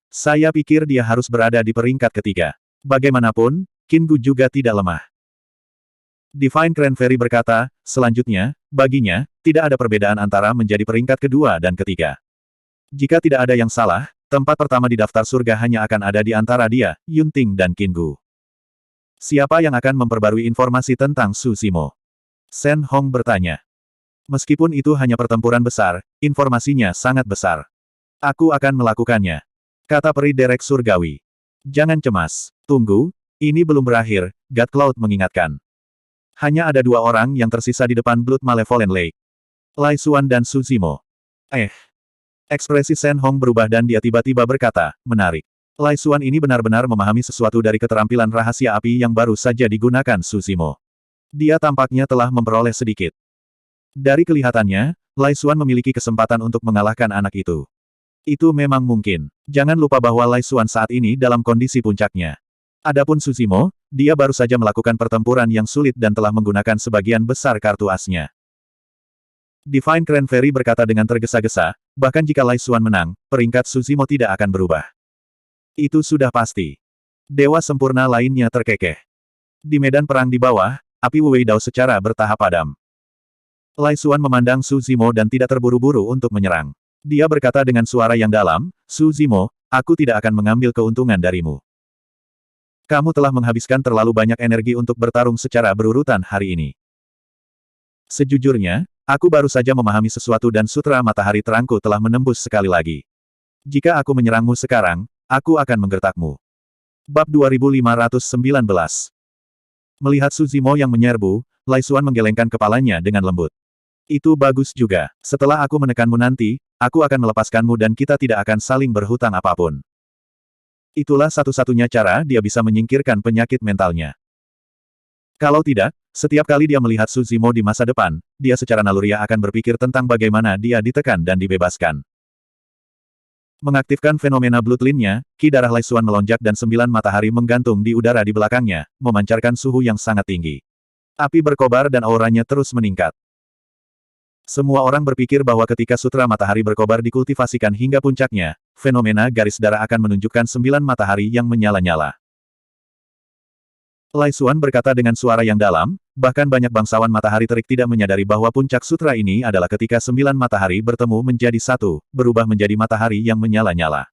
Saya pikir dia harus berada di peringkat ketiga. Bagaimanapun, Qin Gu juga tidak lemah. Divine Cranberry berkata, selanjutnya, baginya, tidak ada perbedaan antara menjadi peringkat kedua dan ketiga. Jika tidak ada yang salah, tempat pertama di daftar surga hanya akan ada di antara dia, Yunting dan Qin Gu. Siapa yang akan memperbarui informasi tentang Su Zimo? Shen Hong bertanya. Meskipun itu hanya pertempuran besar, informasinya sangat besar. Aku akan melakukannya. Kata peri derek surgawi. Jangan cemas. Tunggu, ini belum berakhir, God Cloud mengingatkan. Hanya ada dua orang yang tersisa di depan Blood Malevolent Lake. Lai Xuan dan Su Zimo. Ekspresi Shen Hong berubah dan dia tiba-tiba berkata, menarik. Lai Xuan ini benar-benar memahami sesuatu dari keterampilan rahasia api yang baru saja digunakan Su Zimo. Dia tampaknya telah memperoleh sedikit. Dari kelihatannya, Lai Xuan memiliki kesempatan untuk mengalahkan anak itu. Itu memang mungkin. Jangan lupa bahwa Lai Xuan saat ini dalam kondisi puncaknya. Adapun Su Zimo, dia baru saja melakukan pertempuran yang sulit dan telah menggunakan sebagian besar kartu asnya. Divine Cranberry berkata dengan tergesa-gesa, bahkan jika Lai Xuan menang, peringkat Su Zimo tidak akan berubah. Itu sudah pasti. Dewa sempurna lainnya terkekeh. Di medan perang di bawah, api Wu Wei Dao secara bertahap padam. Lai Xuan memandang Su Zimo dan tidak terburu-buru untuk menyerang. Dia berkata dengan suara yang dalam, Su Zimo, aku tidak akan mengambil keuntungan darimu. Kamu telah menghabiskan terlalu banyak energi untuk bertarung secara berurutan hari ini. Sejujurnya, aku baru saja memahami sesuatu dan sutra matahari terangku telah menembus sekali lagi. Jika aku menyerangmu sekarang, aku akan menggertakmu. Bab 2519. Melihat Su Zimo yang menyerbu, Lai Xuan menggelengkan kepalanya dengan lembut. Itu bagus juga. Setelah aku menekanmu nanti, aku akan melepaskanmu dan kita tidak akan saling berhutang apapun. Itulah satu-satunya cara dia bisa menyingkirkan penyakit mentalnya. Kalau tidak, setiap kali dia melihat Su Zimo di masa depan, dia secara naluriah akan berpikir tentang bagaimana dia ditekan dan dibebaskan. Mengaktifkan fenomena Bloodline-nya, ki darah Lai Xuan melonjak dan 9 matahari menggantung di udara di belakangnya, memancarkan suhu yang sangat tinggi. Api berkobar dan auranya terus meningkat. Semua orang berpikir bahwa ketika sutra matahari berkobar dikultivasikan hingga puncaknya, fenomena garis darah akan menunjukkan 9 matahari yang menyala-nyala. Lai Xuan berkata dengan suara yang dalam, bahkan banyak bangsawan matahari terik tidak menyadari bahwa puncak sutra ini adalah ketika 9 matahari bertemu menjadi satu, berubah menjadi matahari yang menyala-nyala.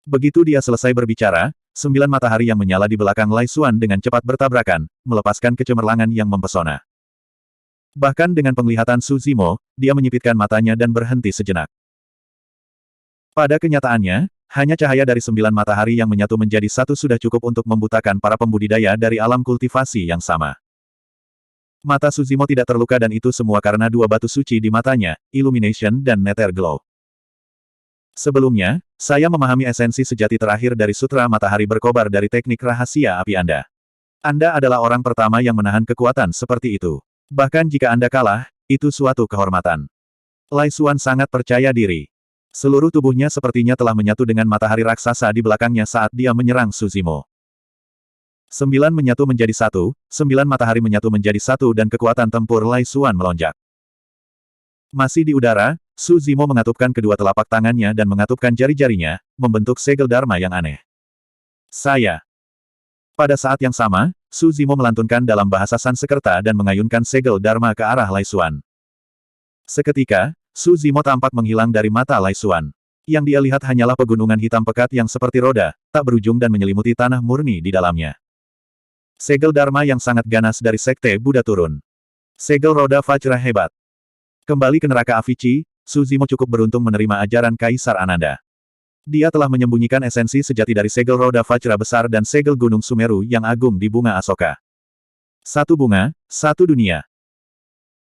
Begitu dia selesai berbicara, 9 matahari yang menyala di belakang Lai Xuan dengan cepat bertabrakan, melepaskan kecemerlangan yang mempesona. Bahkan dengan penglihatan Su Zimo, dia menyipitkan matanya dan berhenti sejenak. Pada kenyataannya, hanya cahaya dari 9 matahari yang menyatu menjadi satu sudah cukup untuk membutakan para pembudidaya dari alam kultivasi yang sama. Mata Su Zimo tidak terluka dan itu semua karena dua batu suci di matanya, Illumination dan Nether Glow. Sebelumnya, saya memahami esensi sejati terakhir dari sutra matahari berkobar dari teknik rahasia api Anda. Anda adalah orang pertama yang menahan kekuatan seperti itu. Bahkan jika Anda kalah, itu suatu kehormatan. Lai Xuan sangat percaya diri. Seluruh tubuhnya sepertinya telah menyatu dengan matahari raksasa di belakangnya saat dia menyerang Su Zimo. 9 menyatu menjadi satu, 9 matahari menyatu menjadi satu dan kekuatan tempur Lai Xuan melonjak. Masih di udara, Su Zimo mengatupkan kedua telapak tangannya dan mengatupkan jari-jarinya, membentuk segel Dharma yang aneh. Saya. Pada saat yang sama, Su Zimo melantunkan dalam bahasa Sanskerta dan mengayunkan segel Dharma ke arah Lai Xuan. Seketika, Su Zimo tampak menghilang dari mata Lai Xuan. Yang dia lihat hanyalah pegunungan hitam pekat yang seperti roda, tak berujung dan menyelimuti tanah murni di dalamnya. Segel Dharma yang sangat ganas dari Sekte Buddha turun. Segel roda Vajra hebat. Kembali ke neraka Avici, Su Zimo cukup beruntung menerima ajaran Kaisar Ananda. Dia telah menyembunyikan esensi sejati dari segel roda Vajra besar dan segel Gunung Sumeru yang agung di bunga Asoka. Satu bunga, satu dunia.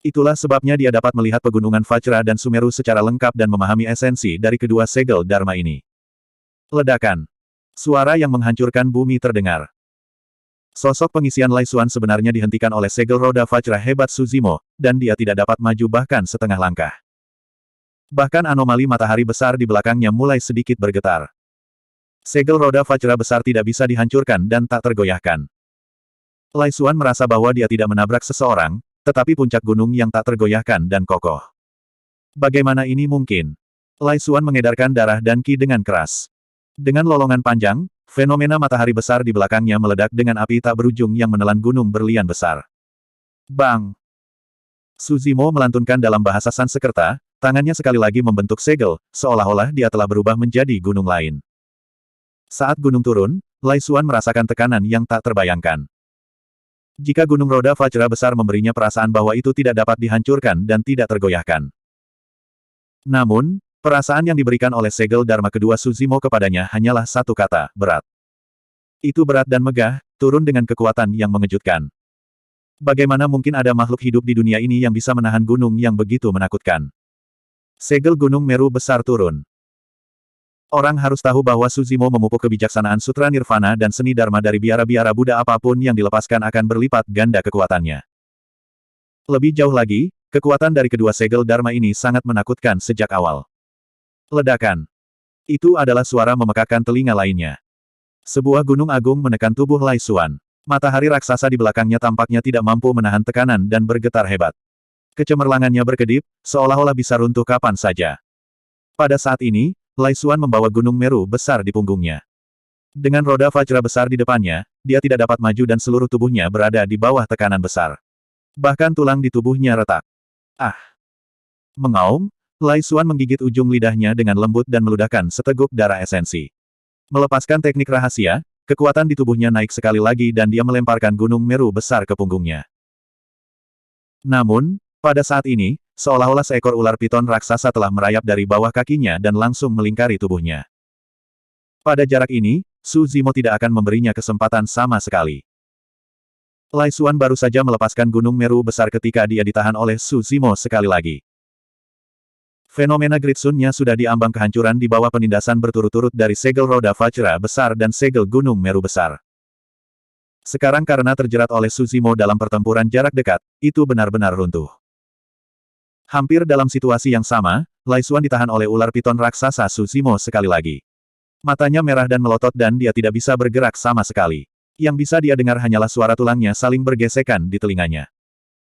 Itulah sebabnya dia dapat melihat pegunungan Vajra dan Sumeru secara lengkap dan memahami esensi dari kedua segel Dharma ini. Ledakan. Suara yang menghancurkan bumi terdengar. Sosok pengisian Lai Xuan sebenarnya dihentikan oleh segel roda Vajra hebat Su Zimo, dan dia tidak dapat maju bahkan setengah langkah. Bahkan anomali matahari besar di belakangnya mulai sedikit bergetar. Segel roda Vajra besar tidak bisa dihancurkan dan tak tergoyahkan. Lai Xuan merasa bahwa dia tidak menabrak seseorang, tetapi puncak gunung yang tak tergoyahkan dan kokoh. Bagaimana ini mungkin? Lai Xuan mengedarkan darah dan ki dengan keras. Dengan lolongan panjang, fenomena matahari besar di belakangnya meledak dengan api tak berujung yang menelan gunung berlian besar. Bang! Su Zimo melantunkan dalam bahasa Sanskerta, tangannya sekali lagi membentuk segel, seolah-olah dia telah berubah menjadi gunung lain. Saat gunung turun, Lai Xuan merasakan tekanan yang tak terbayangkan. Jika gunung roda Vajra besar memberinya perasaan bahwa itu tidak dapat dihancurkan dan tidak tergoyahkan. Namun, perasaan yang diberikan oleh segel Dharma kedua Su Zimo kepadanya hanyalah satu kata, berat. Itu berat dan megah, turun dengan kekuatan yang mengejutkan. Bagaimana mungkin ada makhluk hidup di dunia ini yang bisa menahan gunung yang begitu menakutkan? Segel Gunung Meru besar turun. Orang harus tahu bahwa Suzimo memupuk kebijaksanaan Sutra Nirvana dan seni Dharma dari biara-biara Buddha, apapun yang dilepaskan akan berlipat ganda kekuatannya. Lebih jauh lagi, kekuatan dari kedua segel Dharma ini sangat menakutkan sejak awal. Ledakan. Itu adalah suara memekakkan telinga lainnya. Sebuah gunung agung menekan tubuh Lai Xuan. Matahari raksasa di belakangnya tampaknya tidak mampu menahan tekanan dan bergetar hebat. Kecemerlangannya berkedip, seolah-olah bisa runtuh kapan saja. Pada saat ini, Lai Xuan membawa Gunung Meru besar di punggungnya. Dengan roda Vajra besar di depannya, dia tidak dapat maju dan seluruh tubuhnya berada di bawah tekanan besar. Bahkan tulang di tubuhnya retak. Ah! Mengaum, Lai Xuan menggigit ujung lidahnya dengan lembut dan meludahkan seteguk darah esensi. Melepaskan teknik rahasia, kekuatan di tubuhnya naik sekali lagi dan dia melemparkan Gunung Meru besar ke punggungnya. Namun, pada saat ini, seolah-olah seekor ular piton raksasa telah merayap dari bawah kakinya dan langsung melingkari tubuhnya. Pada jarak ini, Su Zimo tidak akan memberinya kesempatan sama sekali. Lai Xuan baru saja melepaskan Gunung Meru besar ketika dia ditahan oleh Su Zimo sekali lagi. Fenomena Gritsun-nya sudah diambang kehancuran di bawah penindasan berturut-turut dari segel roda Vajra besar dan segel Gunung Meru besar. Sekarang karena terjerat oleh Suzimo dalam pertempuran jarak dekat, itu benar-benar runtuh. Hampir dalam situasi yang sama, Lai Xuan ditahan oleh ular piton raksasa Suzimo sekali lagi. Matanya merah dan melotot dan dia tidak bisa bergerak sama sekali. Yang bisa dia dengar hanyalah suara tulangnya saling bergesekan di telinganya.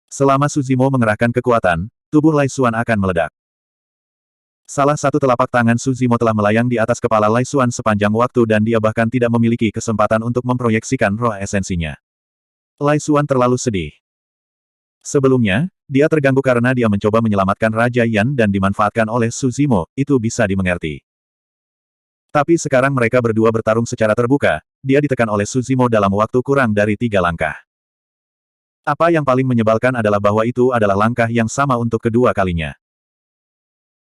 Selama Suzimo mengerahkan kekuatan, tubuh Lai Xuan akan meledak. Salah satu telapak tangan Suzimo telah melayang di atas kepala Lai Xuan sepanjang waktu dan dia bahkan tidak memiliki kesempatan untuk memproyeksikan roh esensinya. Lai Xuan terlalu sedih. Sebelumnya, dia terganggu karena dia mencoba menyelamatkan Raja Yan dan dimanfaatkan oleh Suzimo, itu bisa dimengerti. Tapi sekarang mereka berdua bertarung secara terbuka, dia ditekan oleh Suzimo dalam waktu kurang dari 3 langkah. Apa yang paling menyebalkan adalah bahwa itu adalah langkah yang sama untuk kedua kalinya.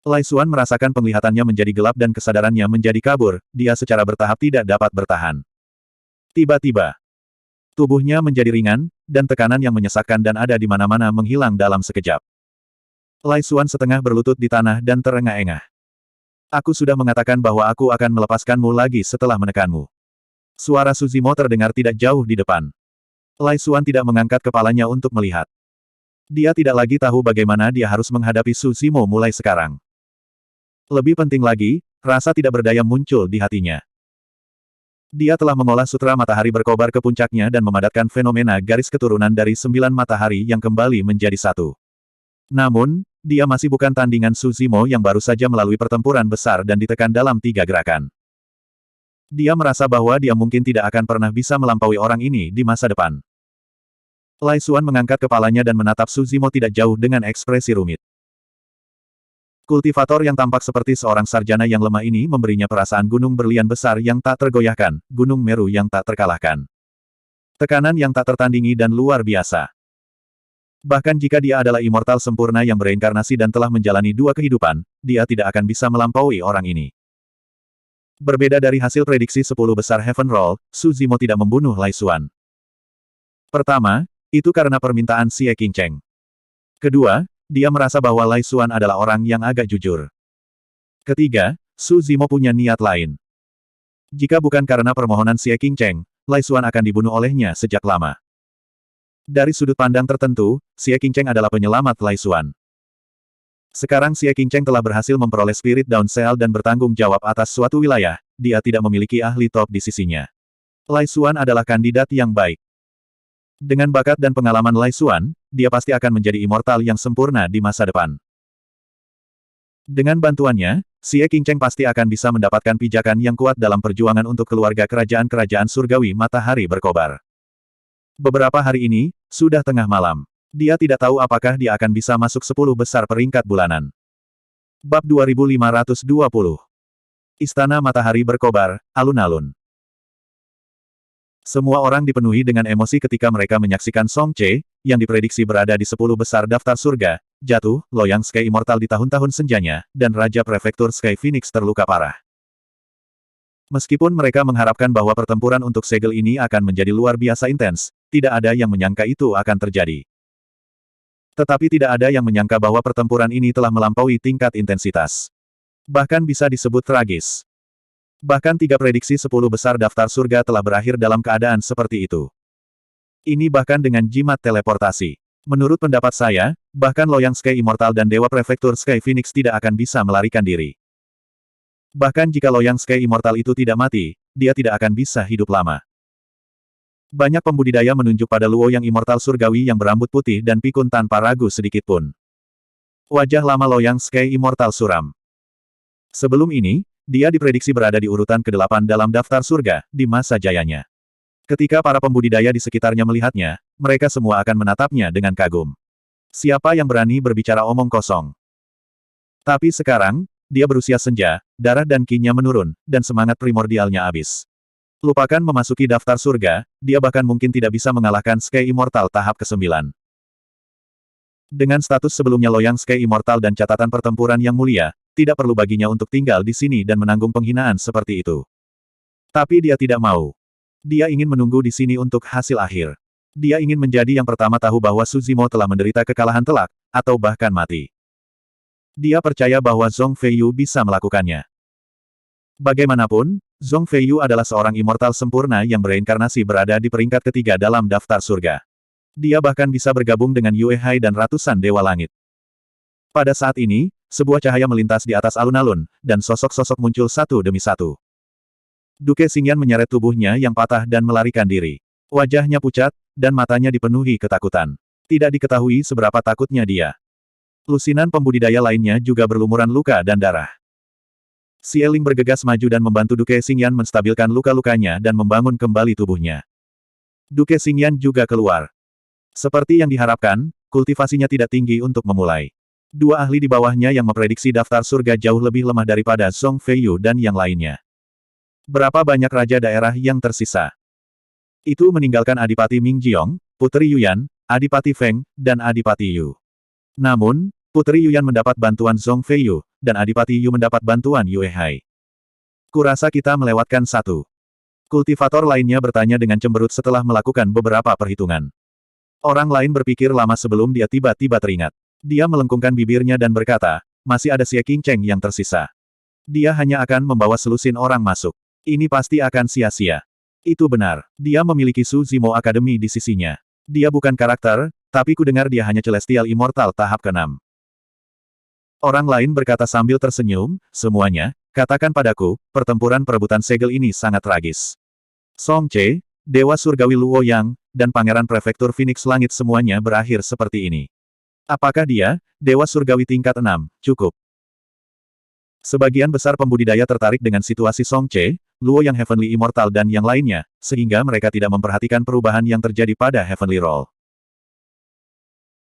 Lai Xuan merasakan penglihatannya menjadi gelap dan kesadarannya menjadi kabur, dia secara bertahap tidak dapat bertahan. Tiba-tiba, tubuhnya menjadi ringan, dan tekanan yang menyesakkan dan ada di mana-mana menghilang dalam sekejap. Lai Xuan setengah berlutut di tanah dan terengah-engah. Aku sudah mengatakan bahwa aku akan melepaskanmu lagi setelah menekanmu. Suara Suzimo terdengar tidak jauh di depan. Lai Xuan tidak mengangkat kepalanya untuk melihat. Dia tidak lagi tahu bagaimana dia harus menghadapi Suzimo mulai sekarang. Lebih penting lagi, rasa tidak berdaya muncul di hatinya. Dia telah mengolah sutra matahari berkobar ke puncaknya dan memadatkan fenomena garis keturunan dari 9 matahari yang kembali menjadi satu. Namun, dia masih bukan tandingan Suzimo yang baru saja melalui pertempuran besar dan ditekan dalam 3 gerakan. Dia merasa bahwa dia mungkin tidak akan pernah bisa melampaui orang ini di masa depan. Lai Xuan mengangkat kepalanya dan menatap Suzimo tidak jauh dengan ekspresi rumit. Kultivator yang tampak seperti seorang sarjana yang lemah ini memberinya perasaan gunung berlian besar yang tak tergoyahkan, Gunung Meru yang tak terkalahkan. Tekanan yang tak tertandingi dan luar biasa. Bahkan jika dia adalah immortal sempurna yang bereinkarnasi dan telah menjalani 2 kehidupan, dia tidak akan bisa melampaui orang ini. Berbeda dari hasil prediksi 10 besar Heaven Roll, Suzimo tidak membunuh Lai Xuan. Pertama, itu karena permintaan Xie Qingcheng. Kedua, dia merasa bahwa Lai Xuan adalah orang yang agak jujur. Ketiga, Suzimo punya niat lain. Jika bukan karena permohonan Xie Qingcheng, Lai Xuan akan dibunuh olehnya sejak lama. Dari sudut pandang tertentu, Xie Qingcheng adalah penyelamat Lai Xuan. Sekarang Xie Qingcheng telah berhasil memperoleh Spirit Down Seal dan bertanggung jawab atas suatu wilayah, dia tidak memiliki ahli top di sisinya. Lai Xuan adalah kandidat yang baik. Dengan bakat dan pengalaman Lai Xuan, dia pasti akan menjadi immortal yang sempurna di masa depan. Dengan bantuannya, Xie Qingcheng pasti akan bisa mendapatkan pijakan yang kuat dalam perjuangan untuk keluarga kerajaan-kerajaan surgawi matahari berkobar. Beberapa hari ini, sudah tengah malam. Dia tidak tahu apakah dia akan bisa masuk 10 besar peringkat bulanan. Bab 2520. Istana Matahari Berkobar, alun-alun. Semua orang dipenuhi dengan emosi ketika mereka menyaksikan Song Che, yang diprediksi berada di 10 besar daftar surga, jatuh, Loyang Sky Immortal di tahun-tahun senjanya, dan Raja Prefektur Sky Phoenix terluka parah. Meskipun mereka mengharapkan bahwa pertempuran untuk segel ini akan menjadi luar biasa intens, tidak ada yang menyangka itu akan terjadi. Tetapi tidak ada yang menyangka bahwa pertempuran ini telah melampaui tingkat intensitas. Bahkan bisa disebut tragis. Bahkan 3 prediksi 10 besar daftar surga telah berakhir dalam keadaan seperti itu. Ini bahkan dengan jimat teleportasi. Menurut pendapat saya, bahkan Loyang Sky Immortal dan Dewa Prefektur Sky Phoenix tidak akan bisa melarikan diri. Bahkan jika Loyang Sky Immortal itu tidak mati, dia tidak akan bisa hidup lama. Banyak pembudidaya menunjuk pada Luo yang Immortal Surgawi yang berambut putih dan pikun tanpa ragu sedikitpun. Wajah lama Loyang Sky Immortal suram. Sebelum ini, dia diprediksi berada di urutan ke-8 dalam daftar surga, di masa jayanya. Ketika para pembudidaya di sekitarnya melihatnya, mereka semua akan menatapnya dengan kagum. Siapa yang berani berbicara omong kosong? Tapi sekarang, dia berusia senja, darah dan ki-nya menurun, dan semangat primordialnya habis. Lupakan memasuki daftar surga, dia bahkan mungkin tidak bisa mengalahkan Sky Immortal tahap ke-9. Dengan status sebelumnya Loyang Sky Immortal dan catatan pertempuran yang mulia, tidak perlu baginya untuk tinggal di sini dan menanggung penghinaan seperti itu. Tapi dia tidak mau. Dia ingin menunggu di sini untuk hasil akhir. Dia ingin menjadi yang pertama tahu bahwa Su Zimo telah menderita kekalahan telak, atau bahkan mati. Dia percaya bahwa Zhong Feiyu bisa melakukannya. Bagaimanapun, Zhong Feiyu adalah seorang immortal sempurna yang bereinkarnasi berada di peringkat ketiga dalam daftar surga. Dia bahkan bisa bergabung dengan Yue Hai dan ratusan dewa langit. Pada saat ini, sebuah cahaya melintas di atas alun-alun, dan sosok-sosok muncul satu demi satu. Duke Xingyan menyeret tubuhnya yang patah dan melarikan diri. Wajahnya pucat, dan matanya dipenuhi ketakutan. Tidak diketahui seberapa takutnya dia. Lusinan pembudidaya lainnya juga berlumuran luka dan darah. Xieling bergegas maju dan membantu Duke Xingyan menstabilkan luka-lukanya dan membangun kembali tubuhnya. Duke Xingyan juga keluar. Seperti yang diharapkan, kultivasinya tidak tinggi untuk memulai. 2 ahli di bawahnya yang memprediksi daftar surga jauh lebih lemah daripada Zhong Feiyu dan yang lainnya. Berapa banyak raja daerah yang tersisa? Itu meninggalkan Adipati Ming Jiong, Putri Yuyan, Adipati Feng, dan Adipati Yu. Namun, Putri Yuyan mendapat bantuan Zhong Feiyu, dan Adipati Yu mendapat bantuan Yue Hai. Kurasa kita melewatkan satu. Kultivator lainnya bertanya dengan cemberut setelah melakukan beberapa perhitungan. Orang lain berpikir lama sebelum dia tiba-tiba teringat. Dia melengkungkan bibirnya dan berkata, masih ada Xie Qingcheng yang tersisa. Dia hanya akan membawa selusin orang masuk. Ini pasti akan sia-sia. Itu benar. Dia memiliki Su Zimo Academy di sisinya. Dia bukan karakter, tapi kudengar dia hanya Celestial Immortal tahap ke-6. Orang lain berkata sambil tersenyum, semuanya, katakan padaku, pertempuran perebutan segel ini sangat tragis. Song Che, Dewa Surgawi Luo Yang, dan Pangeran Prefektur Phoenix Langit semuanya berakhir seperti ini. Apakah dia, Dewa Surgawi tingkat 6, cukup? Sebagian besar pembudidaya tertarik dengan situasi Song Che, Luo Yang Heavenly Immortal dan yang lainnya, sehingga mereka tidak memperhatikan perubahan yang terjadi pada Heavenly Roll.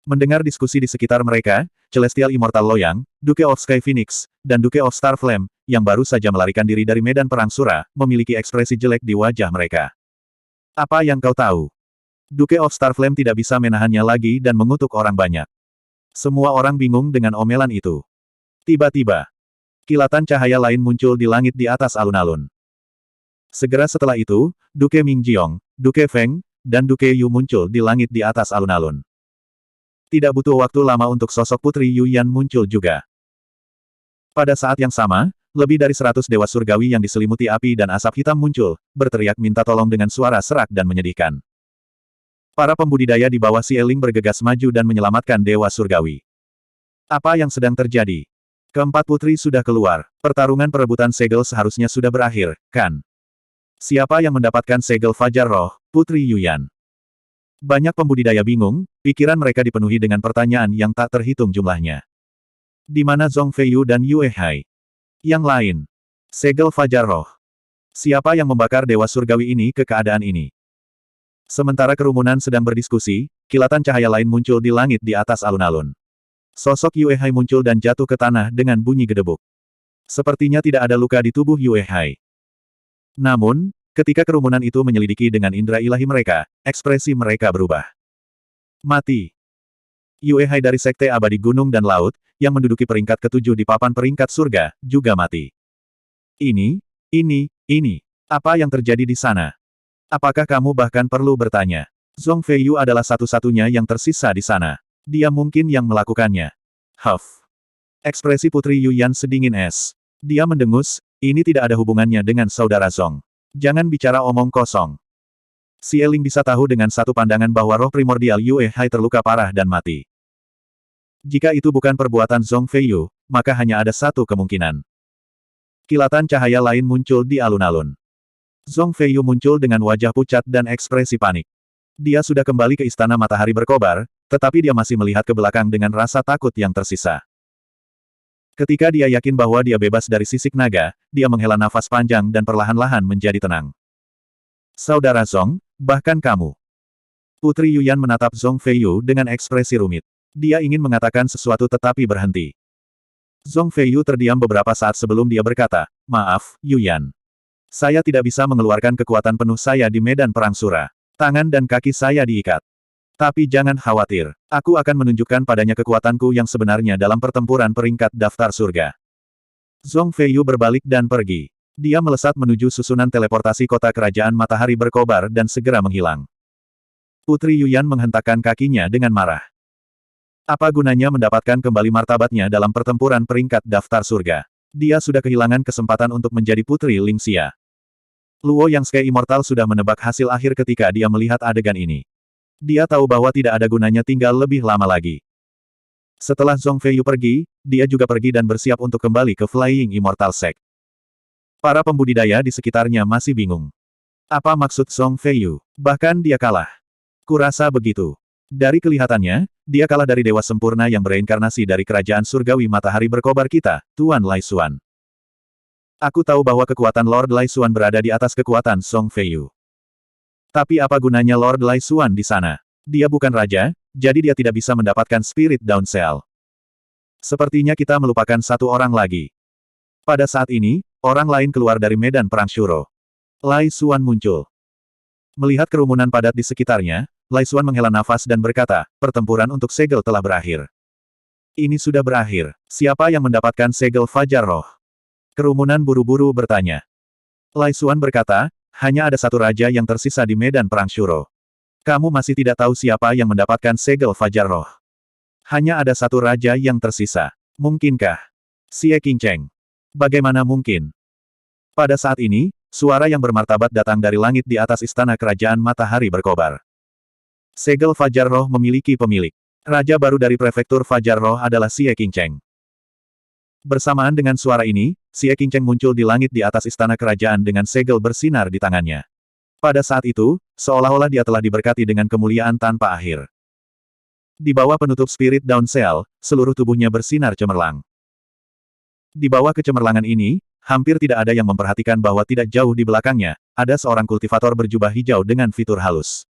Mendengar diskusi di sekitar mereka, Celestial Immortal Loyang, Duke of Sky Phoenix, dan Duke of Star Flame, yang baru saja melarikan diri dari medan perang Sura, memiliki ekspresi jelek di wajah mereka. Apa yang kau tahu? Duke of Star Flame tidak bisa menahannya lagi dan mengutuk orang banyak. Semua orang bingung dengan omelan itu. Tiba-tiba, kilatan cahaya lain muncul di langit di atas alun-alun. Segera setelah itu, Duke Ming Jiong, Duke Feng, dan Duke Yu muncul di langit di atas alun-alun. Tidak butuh waktu lama untuk sosok Putri Yu Yan muncul juga. Pada saat yang sama, lebih dari 100 dewa surgawi yang diselimuti api dan asap hitam muncul, berteriak minta tolong dengan suara serak dan menyedihkan. Para pembudidaya di bawah Xieling bergegas maju dan menyelamatkan dewa surgawi. Apa yang sedang terjadi? Keempat putri sudah keluar. Pertarungan perebutan segel seharusnya sudah berakhir, kan? Siapa yang mendapatkan segel Fajar Roh, Putri Yuyan? Banyak pembudidaya bingung, pikiran mereka dipenuhi dengan pertanyaan yang tak terhitung jumlahnya. Di mana Zhong Feiyu dan Yue Hai? Yang lain. Segel Fajar Roh. Siapa yang membakar dewa surgawi ini ke keadaan ini? Sementara kerumunan sedang berdiskusi, kilatan cahaya lain muncul di langit di atas alun-alun. Sosok Yue Hai muncul dan jatuh ke tanah dengan bunyi gedebuk. Sepertinya tidak ada luka di tubuh Yue Hai. Namun, ketika kerumunan itu menyelidiki dengan indera ilahi mereka, ekspresi mereka berubah. Mati. Yue Hai dari Sekte Abadi Gunung dan Laut, yang menduduki peringkat ke-7 di papan peringkat surga, juga mati. Ini. Apa yang terjadi di sana? Apakah kamu bahkan perlu bertanya? Zhong Feiyu adalah satu-satunya yang tersisa di sana. Dia mungkin yang melakukannya. Huff. Ekspresi Putri Yuyan sedingin es. Dia mendengus, ini tidak ada hubungannya dengan saudara Zhong. Jangan bicara omong kosong. Xie Ling bisa tahu dengan satu pandangan bahwa roh primordial Yue Hai terluka parah dan mati. Jika itu bukan perbuatan Zhong Feiyu, maka hanya ada satu kemungkinan. Kilatan cahaya lain muncul di alun-alun. Zhong Feiyu muncul dengan wajah pucat dan ekspresi panik. Dia sudah kembali ke Istana Matahari Berkobar, tetapi dia masih melihat ke belakang dengan rasa takut yang tersisa. Ketika dia yakin bahwa dia bebas dari sisik naga, dia menghela nafas panjang dan perlahan-lahan menjadi tenang. Saudara Zhong, bahkan kamu. Putri Yuyan menatap Zhong Feiyu dengan ekspresi rumit. Dia ingin mengatakan sesuatu tetapi berhenti. Zhong Feiyu terdiam beberapa saat sebelum dia berkata, maaf, Yuyan. Saya tidak bisa mengeluarkan kekuatan penuh saya di medan perang Sura. Tangan dan kaki saya diikat. Tapi jangan khawatir, aku akan menunjukkan padanya kekuatanku yang sebenarnya dalam pertempuran peringkat daftar surga. Zhong Feiyu berbalik dan pergi. Dia melesat menuju susunan teleportasi kota kerajaan Matahari Berkobar dan segera menghilang. Putri Yuyan menghentakkan kakinya dengan marah. Apa gunanya mendapatkan kembali martabatnya dalam pertempuran peringkat daftar surga? Dia sudah kehilangan kesempatan untuk menjadi Putri Lingxia. Luo Yang Sky Immortal sudah menebak hasil akhir ketika dia melihat adegan ini. Dia tahu bahwa tidak ada gunanya tinggal lebih lama lagi. Setelah Zhong Feiyu pergi, dia juga pergi dan bersiap untuk kembali ke Flying Immortal Sect. Para pembudidaya di sekitarnya masih bingung. Apa maksud Zhong Feiyu? Bahkan dia kalah. Kurasa begitu. Dari kelihatannya, dia kalah dari Dewa Sempurna yang bereinkarnasi dari Kerajaan Surgawi Matahari Berkobar kita, Tuan Lai Xuan. Aku tahu bahwa kekuatan Lord Lai Xuan berada di atas kekuatan Zhong Feiyu. Tapi apa gunanya Lord Lai Xuan di sana? Dia bukan raja, jadi dia tidak bisa mendapatkan Spirit Down Cell. Sepertinya kita melupakan satu orang lagi. Pada saat ini, orang lain keluar dari medan perang Shuro. Lai Xuan muncul. Melihat kerumunan padat di sekitarnya, Lai Xuan menghela nafas dan berkata, pertempuran untuk segel telah berakhir. Ini sudah berakhir. Siapa yang mendapatkan segel Fajar Roh? Kerumunan buru-buru bertanya. Lai Xuan berkata, hanya ada satu raja yang tersisa di medan perang Shuro. Kamu masih tidak tahu siapa yang mendapatkan segel Fajar Roh. Hanya ada satu raja yang tersisa. Mungkinkah? Xie Qingcheng. Bagaimana mungkin? Pada saat ini, suara yang bermartabat datang dari langit di atas istana kerajaan Matahari Berkobar. Segel Fajar Roh memiliki pemilik. Raja baru dari prefektur Fajar Roh adalah Xie Qingcheng. Bersamaan dengan suara ini, Xie Qingcheng muncul di langit di atas istana kerajaan dengan segel bersinar di tangannya. Pada saat itu, seolah-olah dia telah diberkati dengan kemuliaan tanpa akhir. Di bawah penutup Spirit Down Cell, seluruh tubuhnya bersinar cemerlang. Di bawah kecemerlangan ini, hampir tidak ada yang memperhatikan bahwa tidak jauh di belakangnya, ada seorang kultivator berjubah hijau dengan fitur halus.